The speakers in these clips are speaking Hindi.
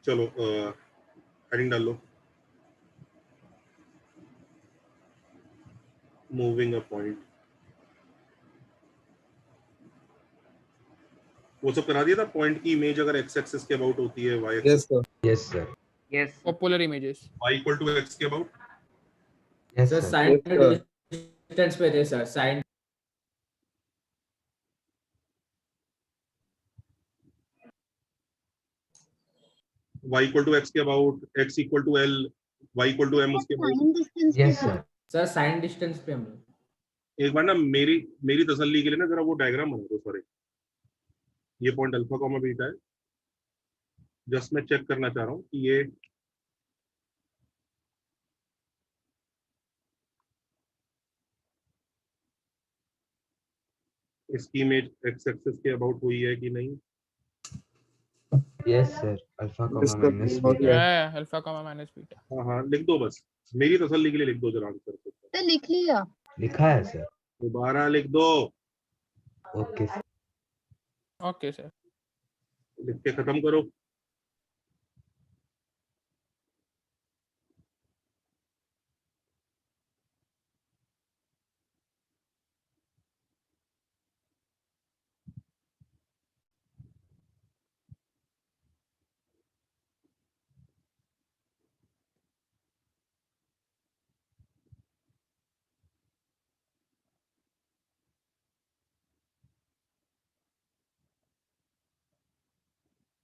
चलो हेडिंग डाल लो, मूविंग अ पॉइंट। वो सब करा दिया था। पॉइंट की इमेज अगर एक्स एक्सिस के अबाउट होती है, Y axis, yes sir Yes. Popular images Y equal to X के about. Yes sir sir sine distance पे थे sir, sine Y equal to X के about, X equal to L, Y equal to M उसके about. Yes sir sir sine distance पे हम लोग। एक बार ना मेरी तसल्ली के लिए ना जरा वो डायग्राम बना दो। सॉरी, ये पॉइंट अल्फा कॉमा बीटा है। जस्ट मैं चेक करना चाह रहा हूँ कि ये इसकी इमेज एक्स एक्सिस के अबाउट हुई है कि नहीं। Yes sir alpha comma minus beta alpha comma minus beta. हाँ हाँ, लिख दो बस, मेरी तसल्ली के लिए लिख दो जरा आंसर। तो लिख लिया। लिखा है सर। दोबारा लिख दो, ओके सर ओके सर। लिख के खत्म करो।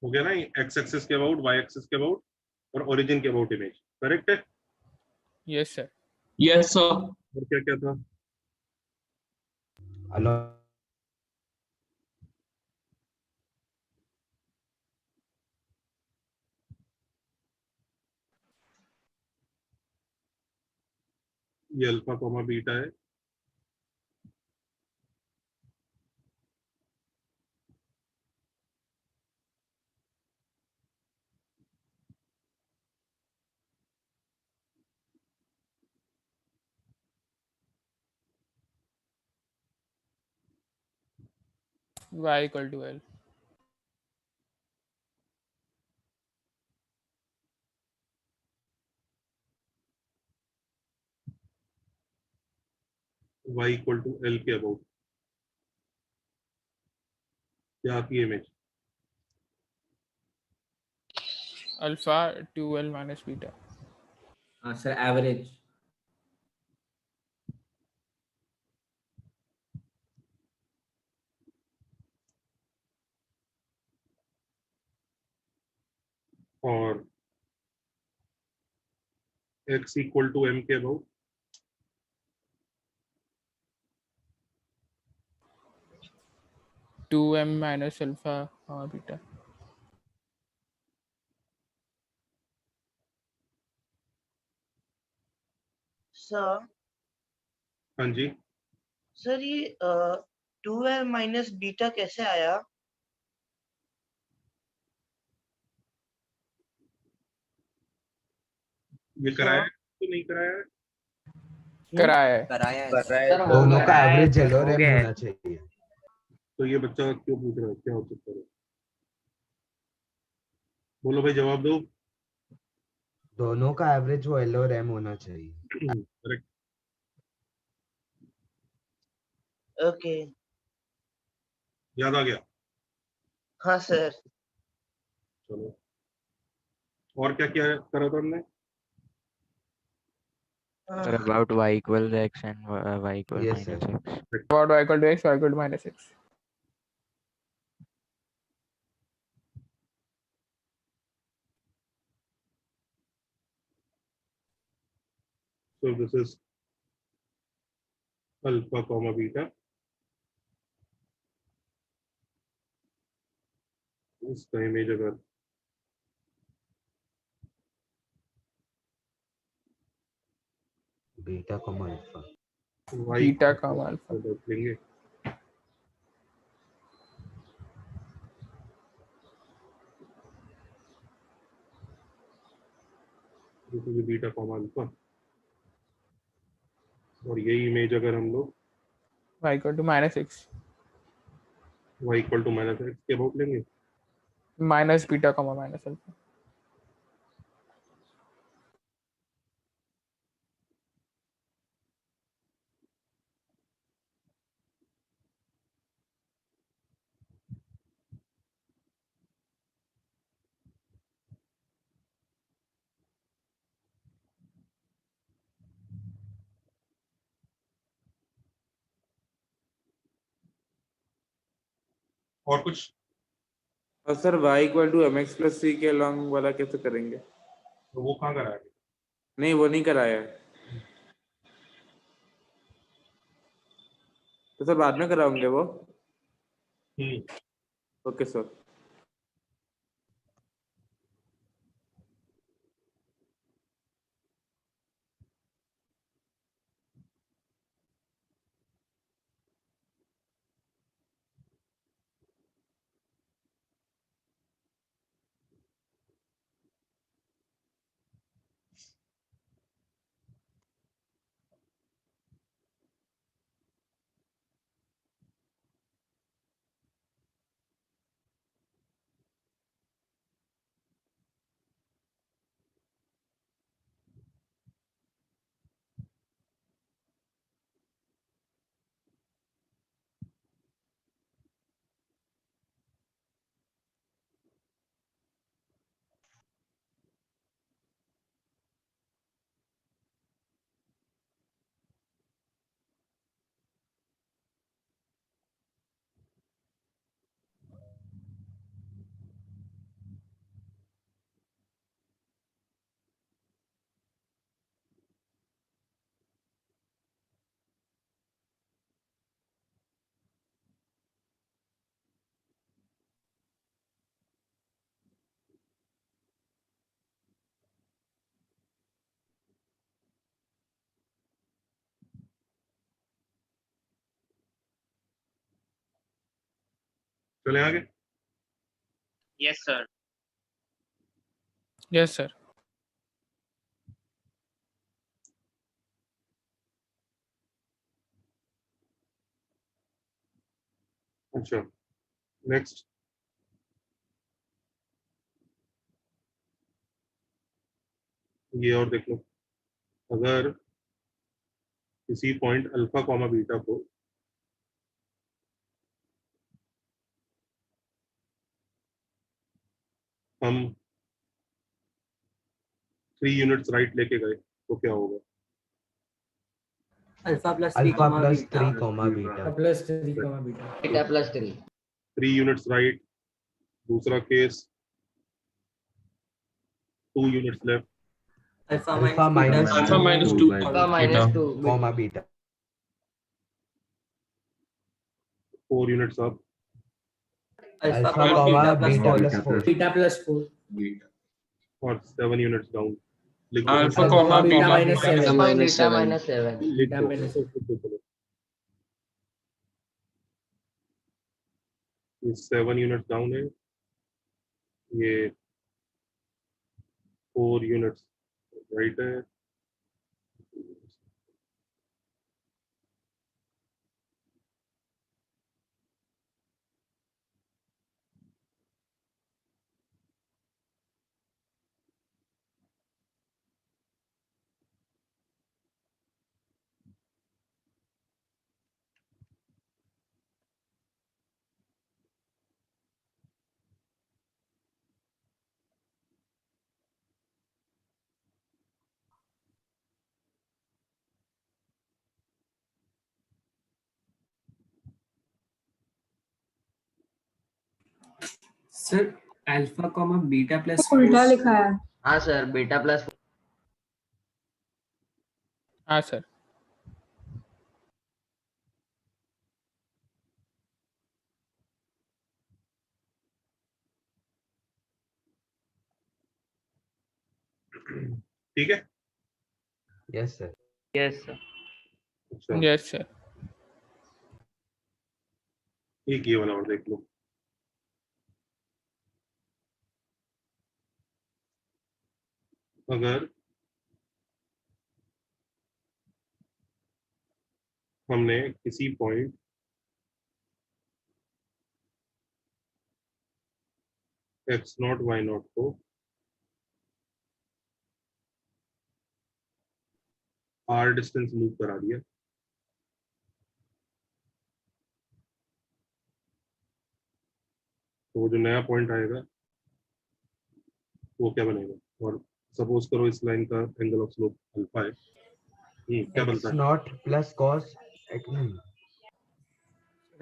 हो गया ना, एक्स एक्सिस के अबाउट, वाई एक्सिस के अबाउट और ओरिजिन के अबाउट इमेज। करेक्ट है। Yes sir. Yes sir. और क्या क्या था? ये अल्फा कॉमा बीटा है। y equal to l। Y equal to L के अबाउट क्या आती है image? Alpha 2l minus beta. हाँ सर एवरेज। और एक्स इक्वल टू एम के about 2m minus alpha comma beta. Sir हाँ जी, सर ये 2l माइनस बीटा कैसे आया? ये कराया है तो नहीं कराया है? कराया है। कराया है सर दोनों का एवरेज हो एलोरेम गया है। होना चाहिए। तो ये बच्चा क्यों पूछ रहा है, क्या हो सकता है? बोलो भाई, जवाब दो। दोनों का एवरेज वो एलोरेम होना चाहिए। करेक्ट। ओके। याद आ गया? हाँ सर। चलो, और क्या क्या करा था हमने? Sir, about y equals x and y equals Yes, minus sir. x. About y equal to x, y equal to minus x. So this is alpha comma beta. इसका इमेज अगर beta comma alpha beta comma alpha लेंगे तो बीटा कॉमा अल्फा, और यही इमेज अगर हम लोग y equal to minus x y equal to minus x के अबाउट लेंगे। minus beta comma minus alpha। और कुछ? और sir y equal to mx plus c के लॉन्ग वाला कैसे करेंगे? तो वो कहाँ कराया? नहीं वो नहीं कराया है, तो सर बाद में कराओगे वो? Okay sir. चले आगे। Yes, sir. Yes, sir. अच्छा, नेक्स्ट। ये और देख लो, अगर किसी पॉइंट अल्फा कॉमा बीटा को हम 3 यूनिट्स राइट लेके गए तो क्या होगा? Alpha plus alpha plus 3 comma beta plus 3 comma beta beta plus 3 3 units right. दूसरा case 2 units left. Alpha minus Alpha minus 2 alpha minus 2 comma beta 4 units up. Alpha comma beta plus 4 beta plus 4 और 7 units down. Alpha comma beta beta minus minus 7 beta minus 7 beta minus ये 7 यूनिट्स डाउन है, ये 4 यूनिट्स राइट है। Sir alpha comma beta plus उल्टा लिखा है। हाँ सर बीटा प्लस हाँ सर। ठीक है। यस सर यस सर अच्छा, Yes, sir. एक ये वाला और देख लो, अगर हमने किसी point x naught y naught को आर डिस्टेंस मूव करा दिया, तो वो जो नया पॉइंट आएगा वो क्या बनेगा? और सपोज करो इस लाइन का एंगल ऑफ स्लोप अल्फा है, क्या बनता एक्स है? नॉट प्लस कॉस नहीं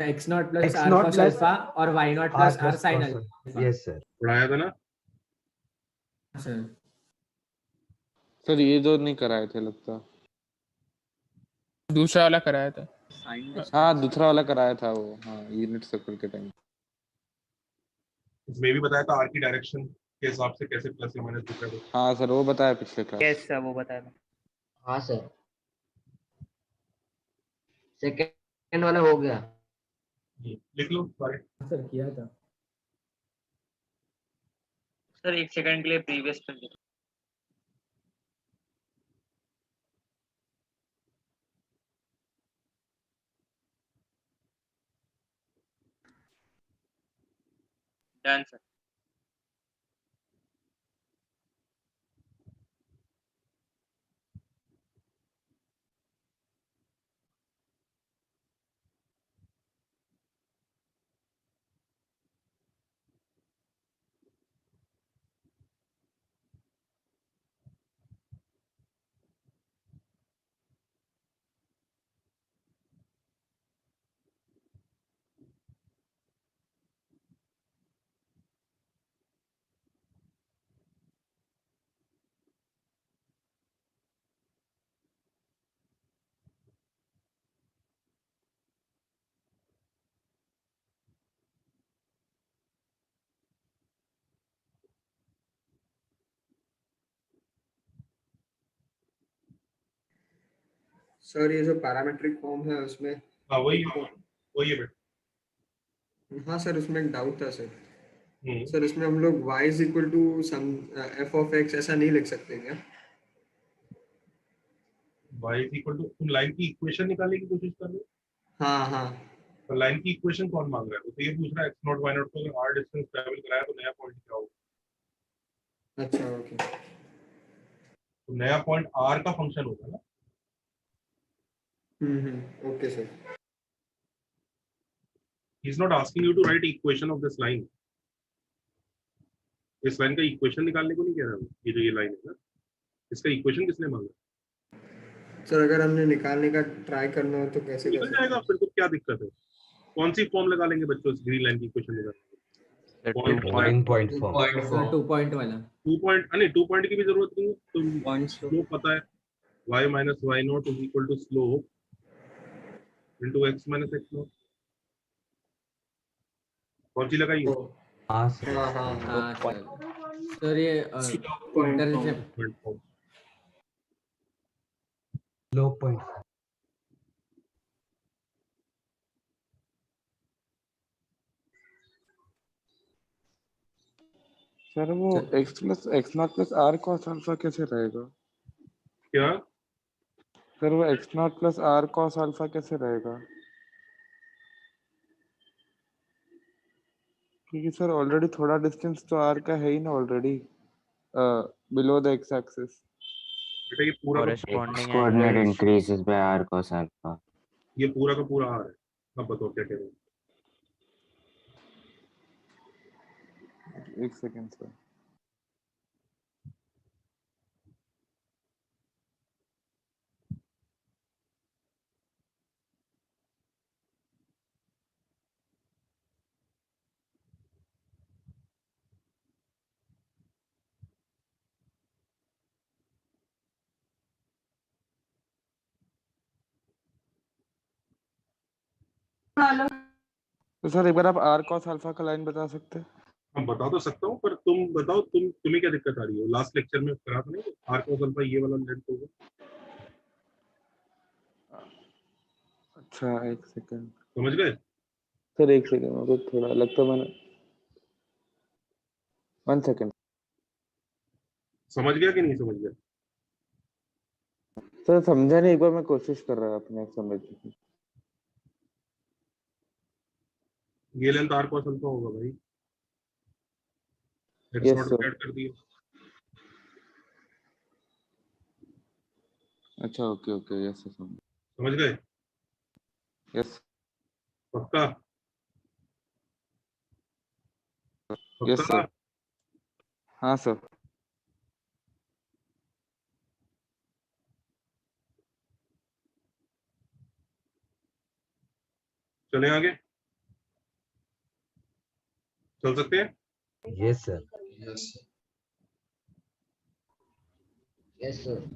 x naught plus X r naught cos plus alpha और y naught plus r sin alpha. Yes sir. पढ़ाया था ना? सर सर ये जो नहीं कराए थे लगता। दूसरा वाला कराया था। हाँ दूसरा वाला कराया था वो, हाँ यूनिट सर्कल के टाइम। इसमें भी बताया था आर की डायरेक्शन के हिसाब से कैसे प्लस या माइनस दिख रहा है। हाँ सर वो बताया पिछले क्लास। यस सर वो बताया था। हाँ सर सेकेंड वाला हो गया। लिख लो सारे। सर किया था। सर एक सेकंड के लिए प्रीवियस कर दो। Done sir. सर ये जो पैरामेट्रिक फॉर्म है उसमें, हाँ वही है बेटा। हाँ सर उसमें एक डाउट था सर। हम्म। सर इसमें हम लोग y is equal to some f of x ऐसा नहीं लिख सकते क्या? y इज इक्वल टू, तुम लाइन की इक्वेशन निकालने की कोशिश कर रहे हो? हाँ हाँ तो लाइन की इक्वेशन कौन मांग रहा है? वो तो ये पूछ रहा है x नॉट y नॉट को अगर r डिस्टेंस ट्रैवल कराया तो नया पॉइंट क्या होगा? अच्छा ओके। तो नया पॉइंट r का फंक्शन होगा ना। Okay sir. He is not asking you to write equation of this line. इस लाइन का इक्वेशन निकालने को नहीं कह रहा हूँ। ये जो ये लाइन है ना, इसका इक्वेशन किसने मांगा? सर अगर हमने निकालने का ट्राई करना हो तो कैसे कर निकल सकते जाएगा, हैं? फिर तो क्या दिक्कत है? कौन सी फॉर्म लगा लेंगे बच्चों इस ग्रीन लाइन की इक्वेशन निकालने The Point two point point point form. Sir 2 point वाला। 2 पॉइंट, नहीं 2 पॉइंट की भी जरूरत नहीं है। तुम स्लोप पता है, y minus y naught is equal to slope into x minus x naught. कौन सी लगाई? हाँ सर। हाँ हाँ हाँ सर। सर ये इंटरसेप्ट पॉइंट फॉर्म। लो पॉइंट। सर वो x plus x naught plus r cos alpha कैसे रहेगा? क्या? सर वो x naught plus r cos alpha कैसे रहेगा? क्योंकि सर ऑलरेडी थोड़ा डिस्टेंस तो r का है ही ना already below the x axis. बेटा ये पूरा का corresponding coordinate angles. Increases by r cos alpha। ये पूरा का पूरा r है। अब बताओ क्या कह रहे हो? एक सेकंड सर। तो सर एक बार आप r cos अल्फा का लाइन बता सकते हैं? हम बता तो सकता हूँ, पर तुम बताओ, तुम्हें क्या दिक्कत आ रही है? लास्ट लेक्चर में करा था नहीं r cos अल्फा ये वाला लेंथ होगा। अच्छा एक सेकंड समझ गए? सर, एक सेकंड मुझे थोड़ा लगता है मैंने 1 सेकंड समझ गया कि नहीं समझ गया? सर समझा नहीं, एक बार मैं कोशिश कर रहा अपने आप समझने की। ये लेंथ r cos अल्फा होगा भाई। x yes not sir. Add कर दिया। अच्छा ओके ओके यस सर समझ। समझ गए? यस पक्का? यस पक्का? सर। हाँ सर। चले आगे। चल सकते हैं? Yes sir. Yes sir.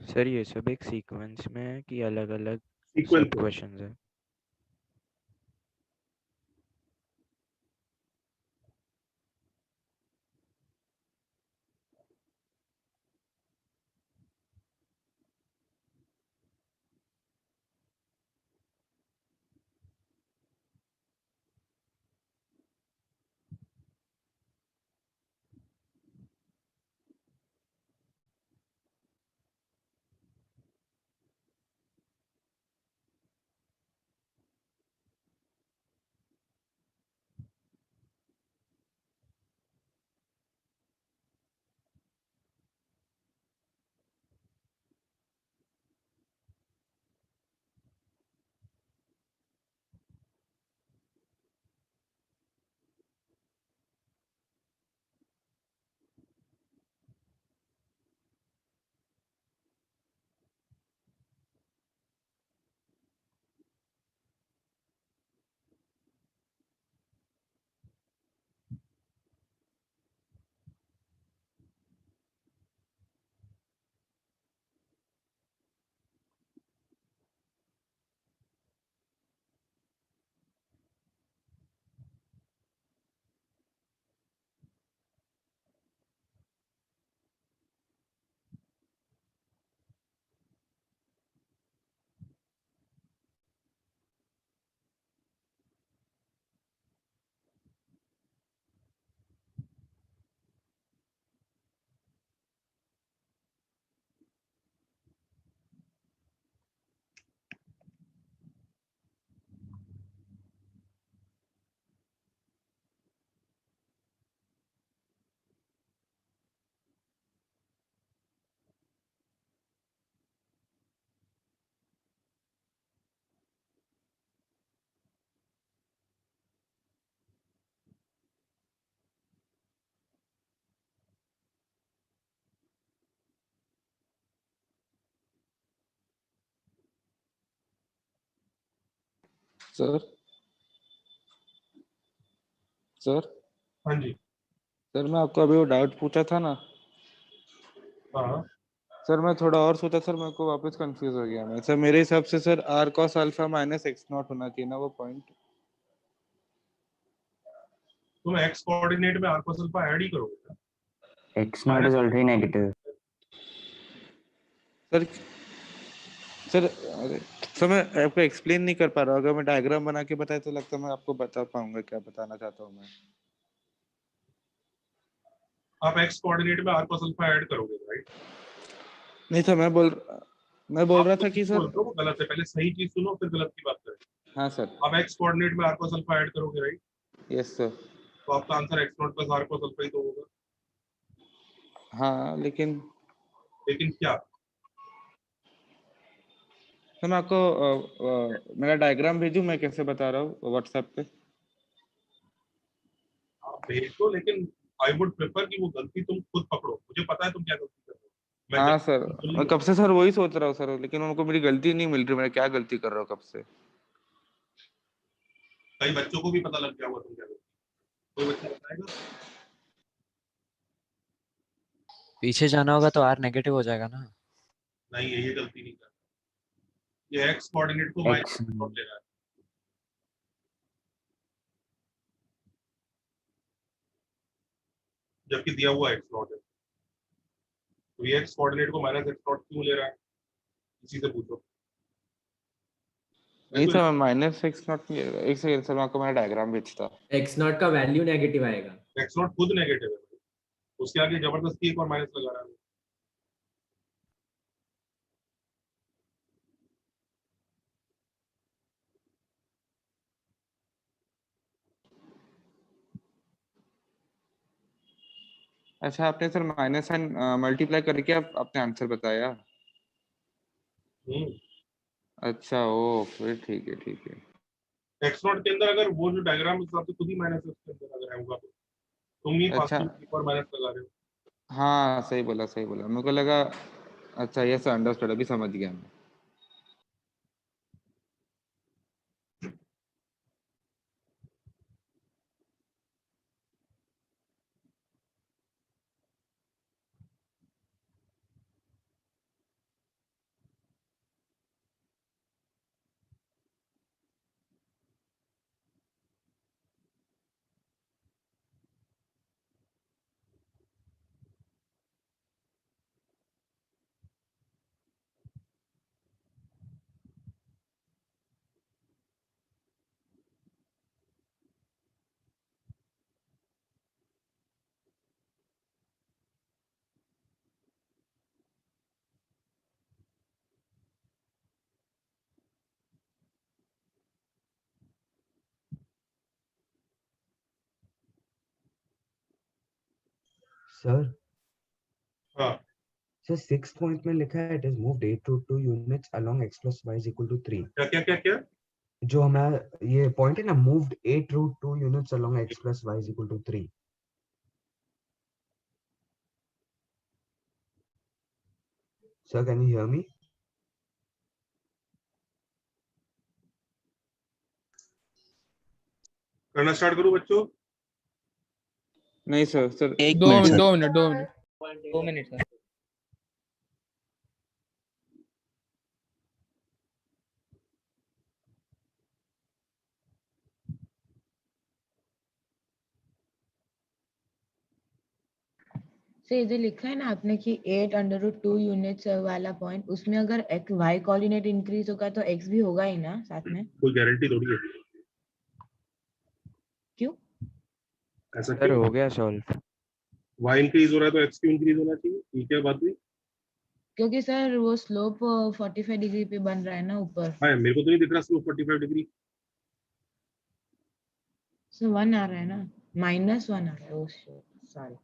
Sir ये सब एक सीक्वेंस में है कि अलग अलग सीक्वेंस सब क्वेश्चंस है? सर सर हाँ जी। सर मैं आपको अभी वो डाउट पूछा था ना हाँ सर, मैं थोड़ा और सोचा सर, मेरे को वापस कंफ्यूज हो गया मैं सर। मेरे हिसाब से sir r cos alpha minus x naught होना चाहिए ना वो पॉइंट। तुम एक्स कोऑर्डिनेट में आर cos अल्फा ऐड ही करोगे क्या? X naught is already negative. Sir sir अरे सर मैं आपको एक्सप्लेन नहीं कर पा रहा हूँ। अगर मैं डायग्राम बना के बताया तो लगता है मैं आपको बता पाऊंगा क्या बताना चाहता हूँ मैं। आप एक्स कोऑर्डिनेट में आर cos अल्फा ऐड करोगे, राइट? नहीं सर मैं बोल रहा था कि सर बोल रहे हो वो गलत है, पहले सही चीज सुनो फिर गलत की बात करें। हाँ सर। आप एक्स कोऑर्डिनेट में आर cos अल्फा ऐड करोगे, राइट? Yes sir. तो आपका answer X naught plus R cos alpha ही तो होगा। हाँ लेकिन क्या? सर मैं आपको मेरा डायग्राम भेजूं मैं कैसे बता रहा हूँ व्हाट्सएप पे? आप भेज दो, लेकिन आई वुड प्रेफर कि वो गलती तुम खुद पकड़ो। मुझे पता है तुम क्या गलती कर रहे हो। मैं हाँ जब सर सुन मैं ली कब से सर वही सोच रहा हूँ सर, लेकिन उनको मेरी गलती नहीं मिल रही। मैं क्या गलती कर रहा हूँ कब से? कई बच्चों को भी पता लग गया होगा तुम क्या करते कोई बच्चा बताएगा? पीछे जाना होगा तो r नेगेटिव हो जाएगा ना। नहीं, ये गलती नहीं कर, ये x कोऑर्डिनेट को माइनस X ले रहा है, जबकि दिया हुआ x नॉट है, तो ये x कोऑर्डिनेट को माइनस x नॉट क्यों ले रहा है, इसी से पूछो। नहीं सर, माइनस एक्स नॉट, एक सेकंड सर, मैं आपको मेरा डायग्राम भेजता। एक्स नॉट का वैल्यू नेगेटिव आएगा। x नॉट खुद नेगेटिव है, उसके आगे जबरदस्ती एक और माइनस लगा रहा है। अच्छा, आपने सर माइनस साइन मल्टीप्लाई करके आपने आंसर बताया। अच्छा, ओ फिर ठीक है, ठीक है। x नॉट के अंदर अगर वो जो डायग्राम हिसाब से खुद ही माइनस है, उसके अंदर अगर आऊंगा तो तुम ही अच्छा, फालतू एक और माइनस लगा रहे हो। हाँ सही बोला, सही बोला, मेरे को लगा। अच्छा, ये सर अंडरस्टूड, अभी समझ गया मैं। सर हाँ, सर 6 पॉइंट में लिखा है it is moved 8 to 2 units along x plus y is equal to 3। क्या क्या क्या क्या? जो हमारा ये पॉइंट है ना, moved 8 to 2 units along x plus y is equal to 3। Sir, can you hear me? करना स्टार्ट करूं बच्चों? नहीं सर, सर एक दो मिनट, मिनट। 2 minute sir. से इधर लिखा है ना आपने कि 8√2 यूनिट्स वाला पॉइंट, उसमें अगर x y कोऑर्डिनेट इंक्रीज होगा तो x भी होगा ही ना साथ में। कोई गारंटी थोड़ी है। क्यों? ऐसा सर क्यों? हो गया सॉल्व। y इंक्रीज हो रहा है तो x क्यों इंक्रीज होना चाहिए? ये क्या बात हुई? क्योंकि सर वो स्लोप 45 डिग्री पे बन रहा है ना ऊपर। हाँ, मेरे को तो नहीं दिख रहा स्लोप 45 डिग्री। सो 1 आ रहा है ना, -1 आ रहा है। Oh shit, sorry.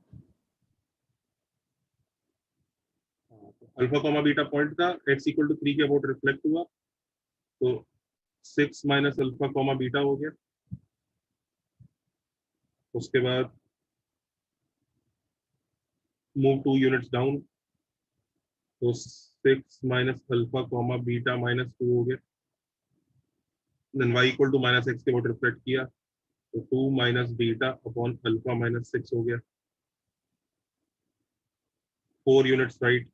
Alpha comma beta point का x इक्वल टू 3 के अबाउट रिफ्लेक्ट हुआ, तो 6 माइनस अल्फा कॉमा बीटा हो गया। उसके बाद मूव 2 यूनिट्स डाउन, तो 6 माइनस अल्फा कॉमा बीटा -2 हो गया। Then y equal to -x के अबाउट रिफ्लेक्ट किया, तो 2 माइनस बीटा अपॉन अल्फा -6 हो गया। 4 यूनिट्स राइट,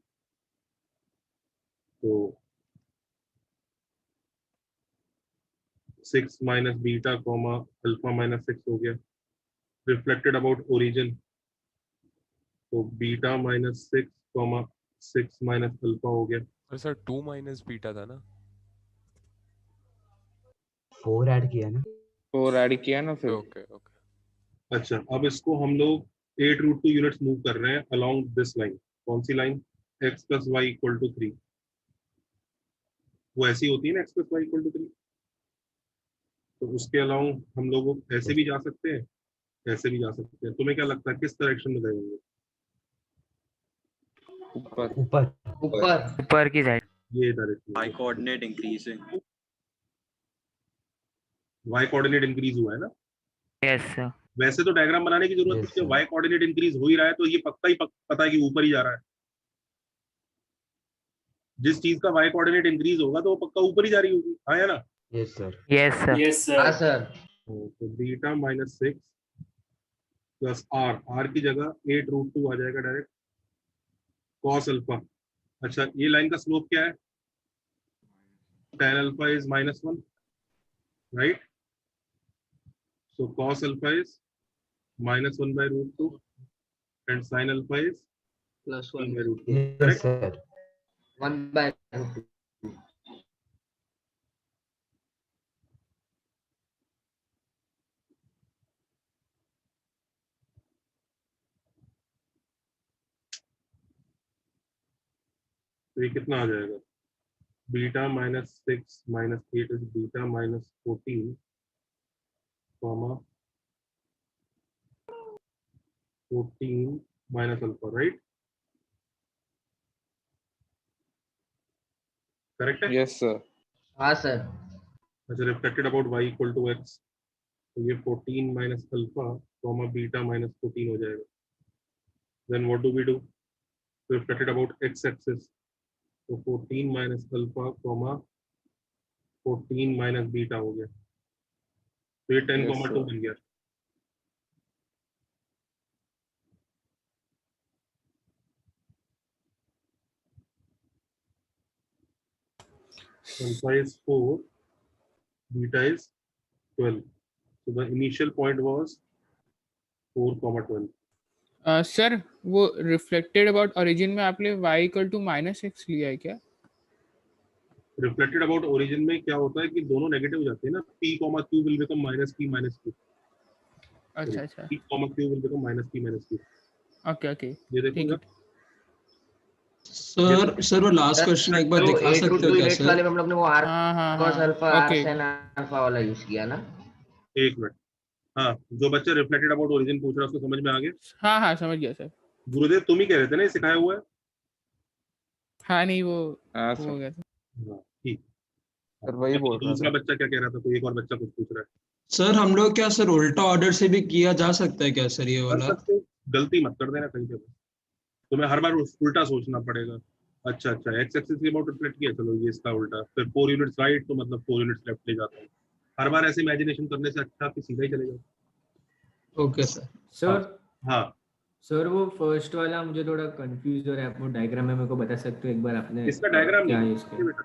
तो 6 माइनस बीटा कॉमा अल्फा -6 हो गया। रिफ्लेक्टेड अबाउट ओरिजिन, तो बीटा -6 कॉमा 6 माइनस अल्फा हो गया। और सर 2 माइनस बीटा था ना, 4 ऐड किया ना। 4 ऐड किया ना फिर। Okay okay. अच्छा, अब इसको हम लोग 8√2 यूनिट्स मूव कर रहे हैं अलोंग दिस लाइन। कौन सी line? x plus Y equal to 3। वो ऐसी होती है ना, x plus Y equal to 3। तो उसके अलाउंग हम लोग ऐसे भी जा सकते हैं, ऐसे भी जा सकते हैं। तुम्हें क्या लगता है किस डायरेक्शन में जाएंगे? ऊपर ऊपर ऊपर ऊपर की साइड। ये direction. y coordinate increasing. y coordinate increase हुआ है ना। Yes sir. वैसे तो डायग्राम बनाने की जरूरत Yes, नहीं है, sir. y कोऑर्डिनेट इंक्रीज हो ही रहा है तो ये पक्का ही पता है कि ऊपर ही जा रहा है। जिस चीज का y कोऑर्डिनेट इंक्रीज होगा तो वो पक्का ऊपर ही जा रही होगी, हाँ या ना? Yes sir. Yes sir. Yes sir. तो बीटा -6 प्लस आर की जगह 8√2 आ जाएगा डायरेक्ट कॉस अल्फा। अच्छा ये लाइन का स्लोप क्या है? tan alpha is -1, right? So cos alpha is -1/√2 and sin alpha is +1 1/√2, Yes, correct? sir. 1/2. तो ये कितना आ जाएगा? Beta -6 -8 is beta -14 comma 14 minus alpha, right? Correct है? Yes sir. हाँ सर। अच्छा reflected about y equal to x, तो ये 14 माइनस अल्फा कॉमा बीटा -14 हो जाएगा। Then what do we do? Reflected about x axis, तो 14 minus alpha comma 14 minus beta हो गया, तो ये 10 Yes, कॉमा 2 sir. बन गया। Alpha is 4, beta is 12. So the initial point was 4, 12. Sir वो रिफ्लेक्टेड अबाउट ओरिजिन में आपने y इक्वल टू -x लिया है क्या? रिफ्लेक्टेड अबाउट ओरिजिन में क्या होता है कि दोनों नेगेटिव हो जाते हैं ना, p, q will become -p, -q. अच्छा अच्छा, p, q will become -p, -q. Okay okay, ये देखो ठीक है। ना, सर वो लास्ट क्वेश्चन एक बार दिखा सकते हो क्या यूनिट्स सर? वाले में हम लोग ने वो r हाँ हाँ cos हाँ, alpha r okay. sin alpha वाला यूज किया ना। एक मिनट। हाँ जो बच्चा रिफ्लेक्टेड अबाउट ओरिजिन पूछ रहा है उसको समझ में आ गया? हाँ हाँ समझ गया सर। गुरुदेव तुम ही कह रहे थे ना ये सिखाया हुआ है? हाँ नहीं वो हाँ हो सर। गया था। हाँ ठीक। सर वही बोल रहा दूसरा था। बच्चा क्या कह रहा था? कोई एक और बच्चा कुछ पूछ रहा है। सर हम लोग क्या सर उल्टा ऑर्डर से भी किया जा सकता है क्या सर ये कर वाला? सकते हो, गलती मत कर देना कहीं पे। तुम्हें हर बार उल्टा सोचना पड़ेगा। अच्छा एक्स एक्सिस के अबाउट रिफ्लेक्ट किया, चलो ये इसका उल्टा, फिर 4 यूनिट्स राइट तो मतलब 4 यूनिट्स लेफ्ट ले जाता हूँ। हर बार ऐसे इमेजिनेशन करने से अच्छा कि सीधा ही चले जाओ। Okay sir. सर हाँ सर वो फर्स्ट वाला मुझे थोड़ा कंफ्यूज हो रहा है, आप वो डायग्राम में मेरे को बता सकते हो एक बार आपने? इसका डायग्राम क्या नहीं है इसका? बेटा,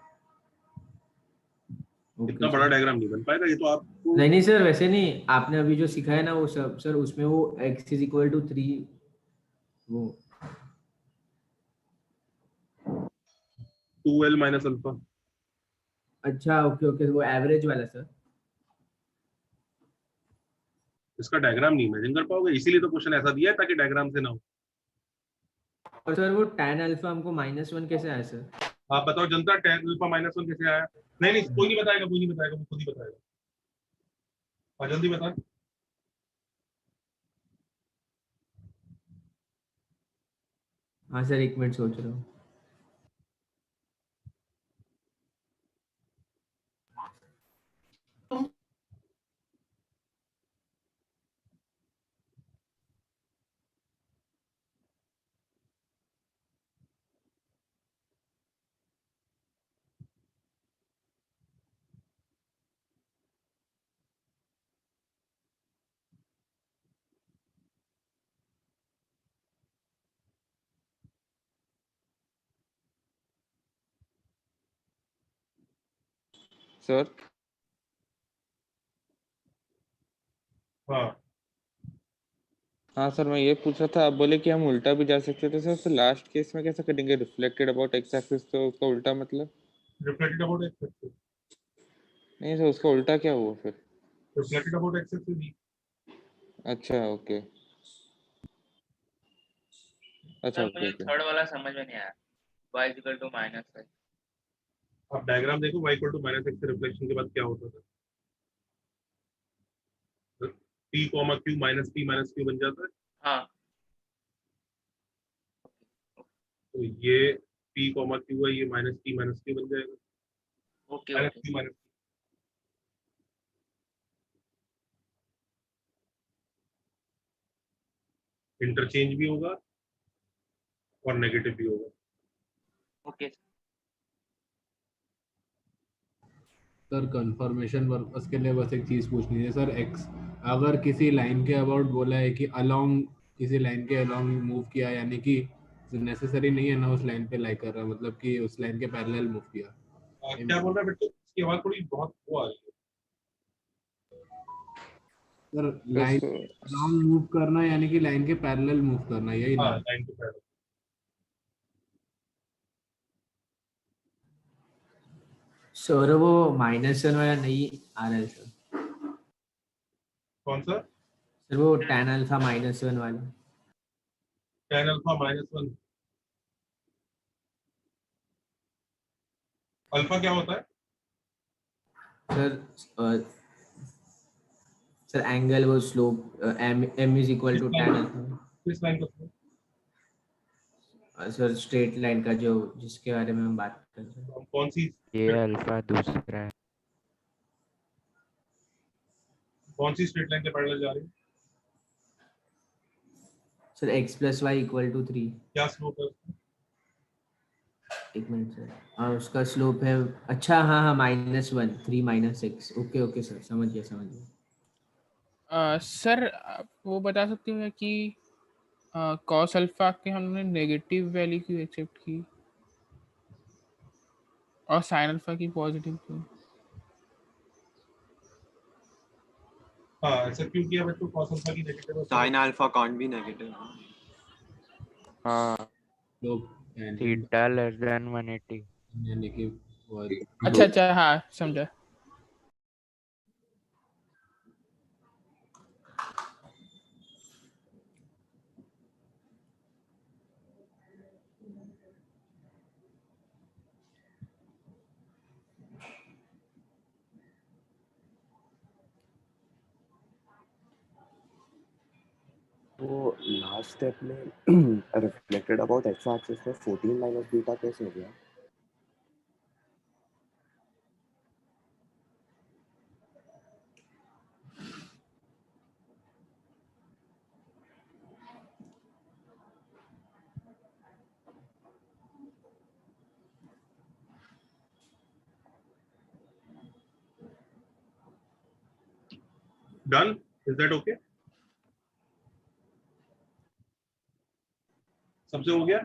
इतना बड़ा डायग्राम नहीं बन पाएगा ये तो आपको। नहीं सर वैसे नहीं, आपने अभी जो सिखाया ना वो सब सर, उसमें वो x इज इक्वल टू 3 वो 2l माइनस अल्फा। अच्छा ओके ओके, वो एवरेज वाला सर। इसका डायग्राम नहीं इमेजिन कर पाओगे, इसीलिए तो क्वेश्चन ऐसा दिया है ताकि डायग्राम से ना हो। और सर वो tan अल्फा हमको -1 कैसे आया सर? आप बताओ जनता, tan अल्फा -1 कैसे आया? नहीं कोई नहीं बताएगा, कोई नहीं बताएगा, वो खुद ही बताएगा। और जल्दी बता। हाँ सर एक मिनट सोच रहा हूँ। सर हाँ हाँ सर मैं ये पूछ रहा था, आप बोले कि हम उल्टा भी जा सकते थे सर, तो लास्ट केस में कैसे करेंगे? रिफ्लेक्टेड अबाउट एक्स एक्सिस, तो उसका उल्टा मतलब? Reflected about x axis. नहीं सर उसका उल्टा क्या हुआ फिर? Reflected about x axis. अच्छा ओके, अच्छा ओके ओके। थर्ड वाला समझ में नहीं आया, y इक्वल टू -x। आप डायग्राम देखो, y इक्वल टू -x से रिफ्लेक्शन के बाद क्या होता था? p, q -p, बन जाता है। हाँ तो ये p, q है, ये -p, -q बन जाएगा। Okay -p, okay -q। Interchange भी होगा और नेगेटिव भी होगा। ओके। सर कंफर्मेशन पर्पस के लिए बस एक चीज पूछनी है सर, एक्स अगर किसी लाइन के अबाउट बोला है कि अलोंग, किसी लाइन के अलोंग मूव किया, यानी कि नेसेसरी नहीं है ना उस लाइन पे लाई कर रहा, मतलब कि उस लाइन के पैरेलल मूव किया। क्या बोल रहा है बेटे? इसकी आवाज थोड़ी बहुत वो आ रही है। सर लाइन अलोंग मूव करना यानी कि लाइन के पैरेलल मूव करना, यही ना? हाँ, लाइन के पैरेलल। सर वो -1 वाला नहीं आ रहा है सर। कौन सा? सर वो tan अल्फा -1 वाला। tan alpha -1। अल्फा क्या होता है? सर एंगल वो slope m is equal to tan alpha. किस लाइन का? सर स्ट्रेट लाइन का, जो जिसके बारे में हम बात कर रहे हैं। कौन सी? ये अल्फा दूसरा है। कौन सी स्ट्रेट लाइन के पैरेलल जा रही है? Sir x + y = 3। क्या स्लोप है उसका? एक मिनट सर, और उसका स्लोप है, अच्छा हाँ हाँ -1 3 - x। ओके ओके सर, समझ गया समझ गया। सर आप वो बता सकते हो कि कॉस अल्फा के हमने नेगेटिव वैल्यू क्यों एक्सेप्ट की और साइन अल्फा की पॉजिटिव क्यों? हाँ, ऐसा क्यों किया बच्चों? cos अल्फा की नेगेटिव है। sin alpha can't be negative. हाँ, थीटा लेस देन 180। यानी कि अच्छा अच्छा, हाँ समझा। तो लास्ट स्टेप में रिफ्लेक्टेड अबाउट एक्स एक्सिस में 14 माइनस बीटा कैसे हो गया? Done? Is that okay? सबसे हो गया?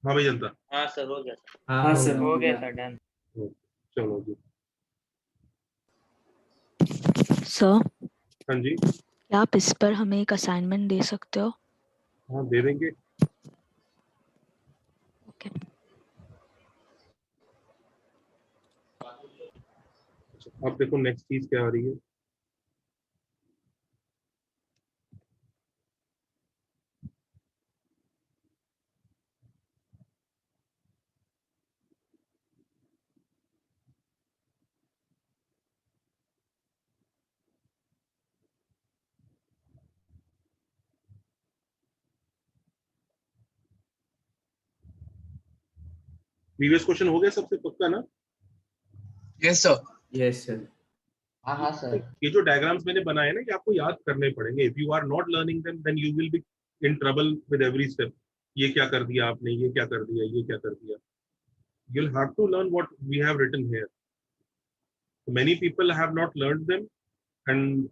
हाँ भाई जनता। हाँ सर हो गया। हाँ सर हो गया सर, डन। चलो जी। सर हाँ जी। क्या आप इस पर हमें एक असाइनमेंट दे सकते हो? हाँ दे देंगे। ओके। अब देखो नेक्स्ट चीज क्या आ रही है। प्रीवियस क्वेश्चन हो गया सबसे पक्का ना? Yes sir. Yes sir. हाँ सर। ये जो डायग्राम्स मैंने बनाए ना, ये आपको याद करने पड़ेंगे। If you are not learning them then you will be in trouble with every step. ये क्या कर दिया आपने, ये क्या कर दिया, ये क्या कर दिया। you'll have to learn what we have written here. Many people have not learned them and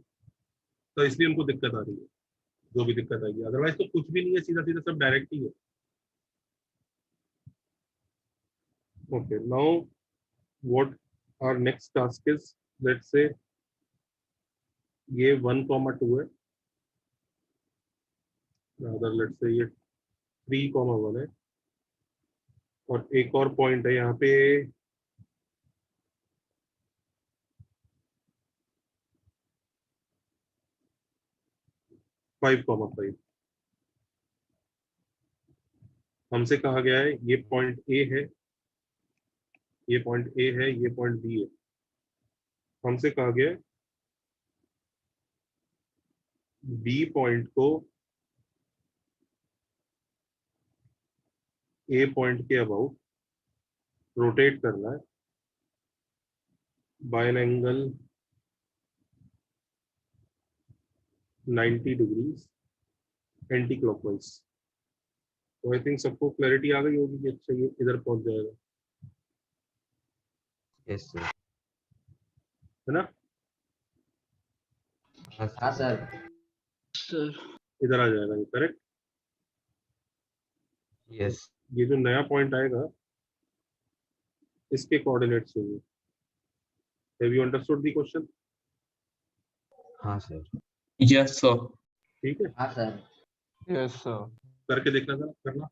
तो इसलिए उनको दिक्कत आ रही है, जो भी दिक्कत आई है। अदरवाइज तो कुछ भी नहीं है, सीधा सीधा सब डायरेक्ट ही है। Okay, now what our next task is, let's say ये 1,2 है, rather let's say ये 3,1 है, और एक और पॉइंट है यहाँ पे 5,5। हमसे कहा गया है ये पॉइंट ए है, ये पॉइंट ए है, ये पॉइंट बी है। हमसे कहा गया है बी पॉइंट को ए पॉइंट के अबाउट रोटेट करना है by an angle 90 degrees anti clockwise. तो आई थिंक सबको क्लैरिटी आ गई होगी कि अच्छा ये इधर पहुंच जाएगा। Yes sir. है ना? हाँ सर। इधर आ जाएगा ये, करेक्ट? यस। ये जो नया पॉइंट आएगा इसके कोऑर्डिनेट्स होंगे। Have you understood the question? हाँ सर। Yes sir. ठीक है, हाँ सर। Yes sir. करके देखना जरा, करना।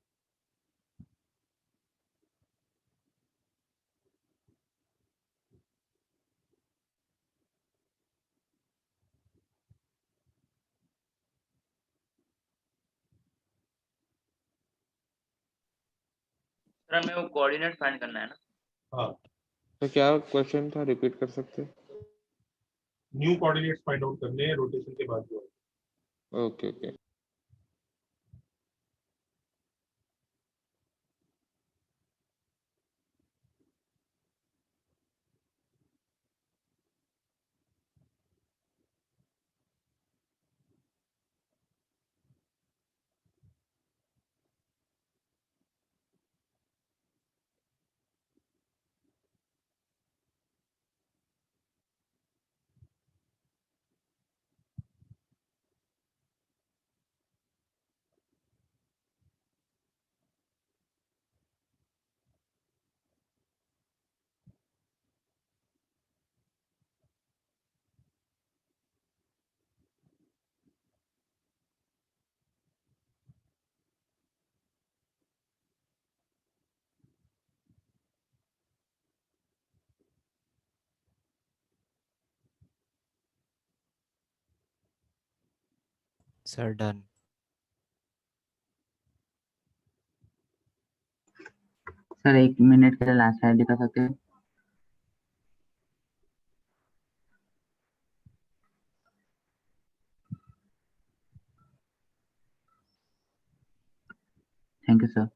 सर हमें वो कोऑर्डिनेट फाइंड करना है ना? हाँ, तो क्या क्वेश्चन था, रिपीट कर सकते? न्यू कोऑर्डिनेट्स फाइंड आउट करने हैं रोटेशन के बाद जो है। Okay okay. Sir, done. Sir 1 minute के लिए लास्ट साइड दिखा सकते हैं? Thank you sir.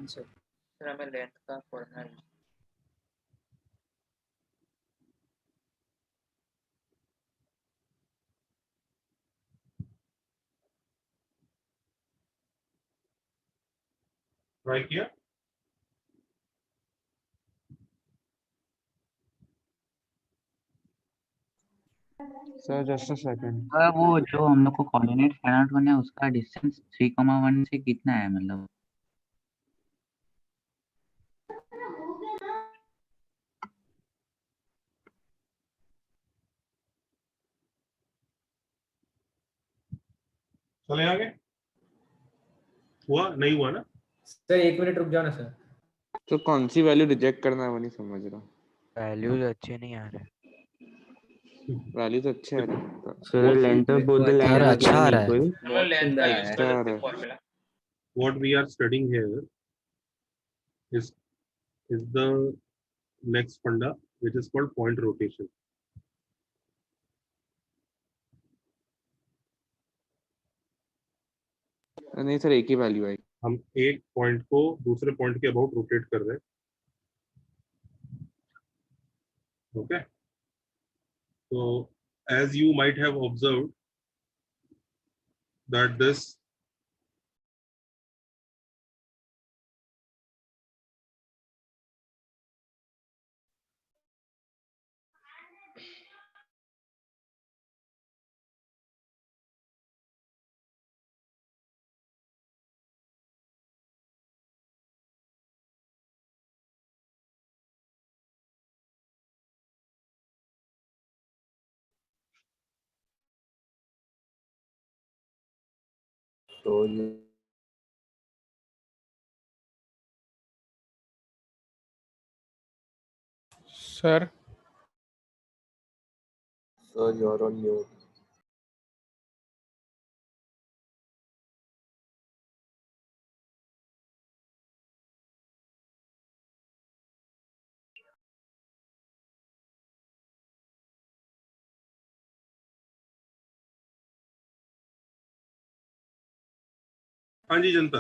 सर हमें लेंथ का पढ़ना है। ट्राई किया? Sir just a second. वो जो हम लोग को कोऑर्डिनेट फाइंड आउट करना है उसका डिस्टेंस 3,1 से कितना है मतलब? चले आगे? हुआ नहीं हुआ ना? सर 1 मिनट रुक जाओ ना सर। तो कौन सी वैल्यू रिजेक्ट करना है वो नहीं समझ रहा। वैल्यूज अच्छे नहीं आ रहे। वैल्यू तो अच्छे आ रहे हैं। Sir length of both the sir line अच्छा आ रहा है। इक्वल। हमें लेंथ का यूज अच्छा आ कर रहा है। Formula. What we are studying here is the next funda, which is called point rotation. नहीं सर एक ही वैल्यू आएगी। हम एक पॉइंट को दूसरे पॉइंट के अबाउट रोटेट कर रहे हैं। Okay, so as you might have observed that this तो सर you're on mute. हाँ जी जनता।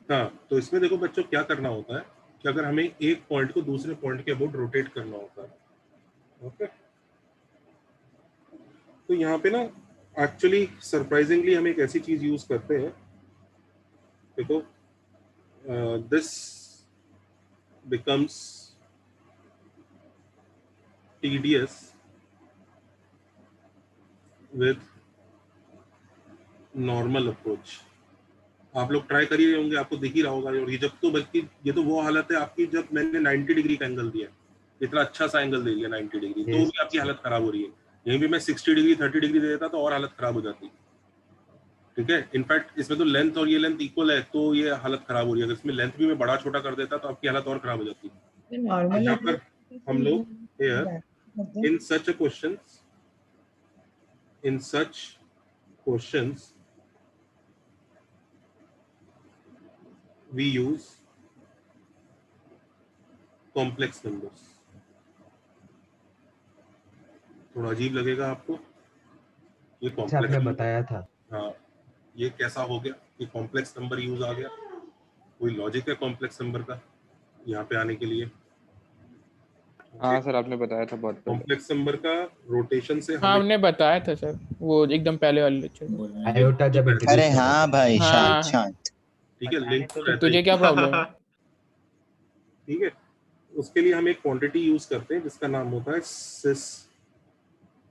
हाँ, तो इसमें देखो बच्चों क्या करना होता है। कि अगर हमें एक पॉइंट को दूसरे पॉइंट के अबाउट रोटेट करना होता है। ओके, तो यहाँ पे ना एक्चुअली सरप्राइजिंगली हम एक ऐसी चीज यूज करते हैं, देखो this becomes tedious with normal approach। आप लोग ट्राई कर ही रहे होंगे, आपको दिख ही रहा होगा। और ये जब तो बल्कि ये तो वो हालत है आपकी जब मैंने 90 डिग्री का एंगल दिया, इतना अच्छा सा एंगल दे दिया 90 डिग्री, तो भी आपकी हालत खराब हो रही है। यहीं भी मैं 60 डिग्री 30 डिग्री दे देता तो और हालत खराब हो जाती। ठीक है, इनफैक्ट इसमें तो लेंथ और ये लेंथ इक्वल है, तो ये हालत खराब हो रही है। अगर इसमें लेंथ भी मैं बड़ा छोटा कर देता तो आपकी हालत और खराब हो जाती। नॉर्मल यहाँ पर हम लोग here in such a questions we use complex numbers। थोड़ा अजीब लगेगा आपको ये अच्छा कॉम्प्लेक्स आपने नंबर। बताया था। हाँ, ये कैसा हो गया कि कॉम्प्लेक्स नंबर यूज आ गया? कोई लॉजिक है कॉम्प्लेक्स नंबर का यहाँ पे आने के लिए? हाँ सर, आपने बताया था बहुत पहले। कॉम्प्लेक्स नंबर का रोटेशन से हाँ हमने बताया था सर, वो एकदम पहले वाले लेक्चर में। आयोटा जब इंट्रोड्यूस अरे हाँ भाई, शांत हाँ शांत। ठीक है, लिंक तो तुझे क्या प्रॉब्लम है? ठीक है, उसके लिए हम एक क्वांटिटी यूज करते हैं जिसका नाम होता है सिस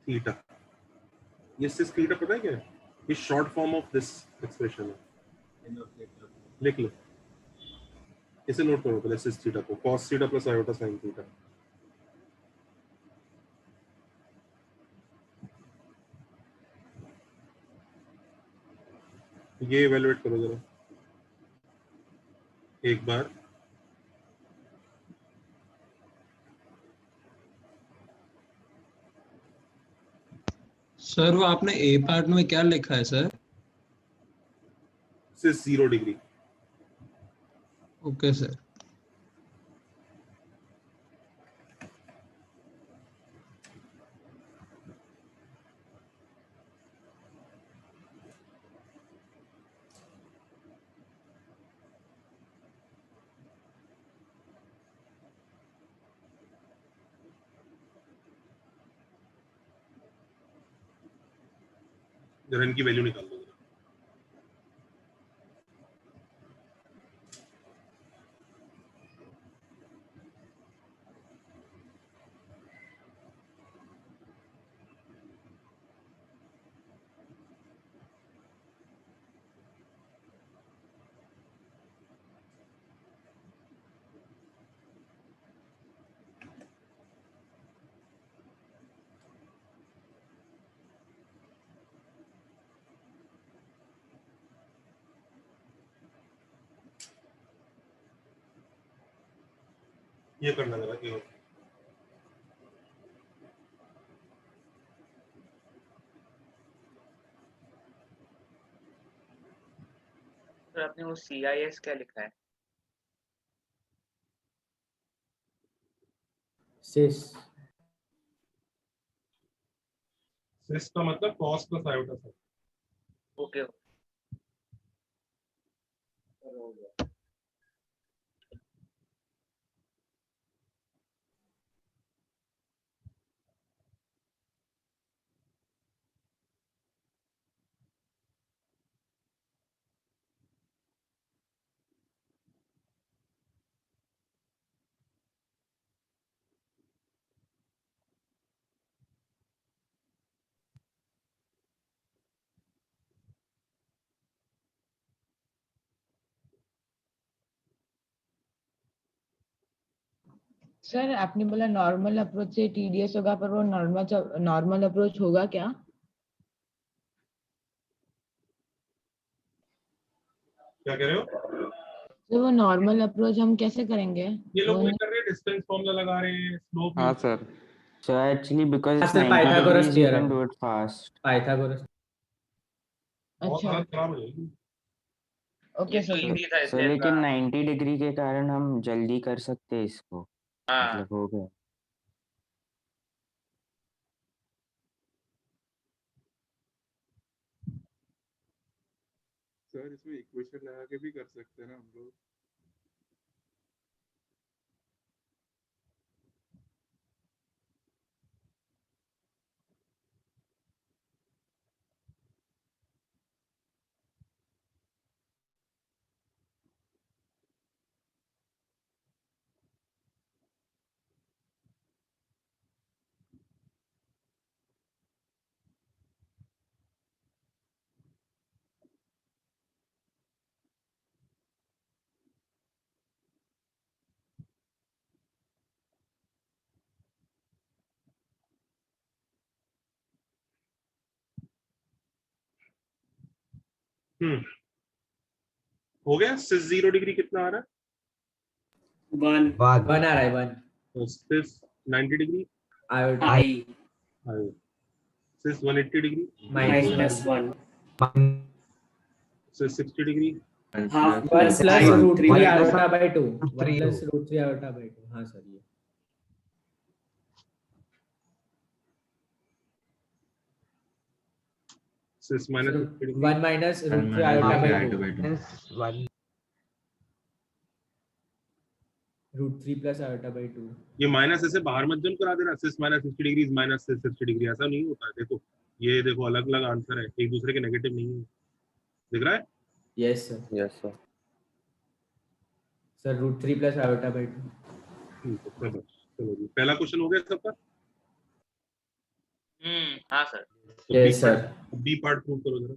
थीटा। ये सिस थीटा पता है क्या है? ये short form of this expression है। लिख लो, इसे नोट करो पहले, सिस थीटा को cos theta plus iota sin theta. ये इवैल्यूएट करो जरा एक बार। सर वो आपने ए पार्ट में क्या लिखा है सर? सिस 0 डिग्री। Okay sir. जरा इनकी वैल्यू निकाल दो। ये करना जरा ये और। सर आपने वो CIS क्या लिखा है? सिस का मतलब cos plus iota sir. Okay. Sir आपने बोला नॉर्मल अप्रोच से टीडीएस होगा, पर वो नॉर्मल अप्रोच होगा क्या? क्या कह रहे हो? तो वो नॉर्मल अप्रोच हम कैसे करेंगे? ये लोग वो क्या कर रहे हैं, डिस्टेंस फॉर्मूला लगा रहे हैं, स्लोप। हाँ sir. So actually because it's Sir, 90 Pythagoras degrees, you theorem. can do it fast. Pythagoras. बहुत अच्छा हालत खराब हो जाएगी। Okay sir. इजी था So इसलिए लेकिन 90 डिग्री के कारण हम जल्दी कर सकते हैं इसको, हाँ। मतलब हो गया। सर इसमें इक्वेशन लगा के भी कर सकते हैं ना हम लोग। हो गया। सिस 0 डिग्री कितना आ रहा है? 1 1 आ रहा है 1 तो सिस 90 डिग्री आयोटा आयो, cis 180 degree -1 cis 60 degree 1 plus √3 iota by 2 1 plus √3 iota by 2। हाँ सर ये cis -60 degree 1 minus √3 iota by 2 1 √3 plus iota by 2। ये माइनस ऐसे बाहर मत जम करा देना, cis -60 degree minus cis 60 degree, ऐसा नहीं होता है। देखो ये देखो अलग अलग आंसर है, एक दूसरे के नेगेटिव नहीं है, दिख रहा है? Yes sir yes sir. Sir √3 plus iota by 2। ठीक है चलो चलो जी, पहला क्वेश्चन हो गया सबका। हाँ sir. Yes sir. B part prove करो जरा।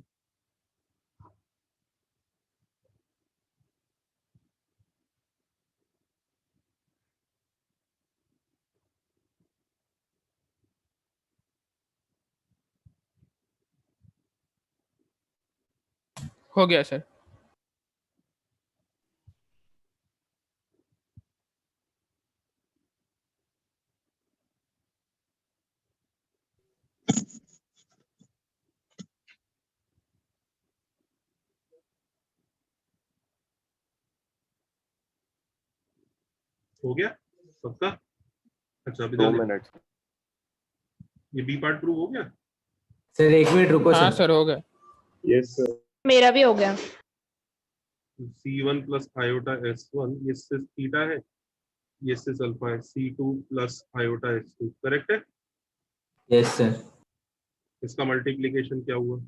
हो गया सर। हो गया सबका? अच्छा अभी 2 मिनट। ये बी पार्ट प्रूव हो गया? सर 1 मिनट रुको हाँ सर। सर हो गया। Yes sir. मेरा भी हो गया। C1 प्लस आयोटा S1 ये सिस थीटा है, ये सिस अल्फा है। C2 plus iota S2 correct है? Yes sir. इसका मल्टीप्लिकेशन क्या हुआ?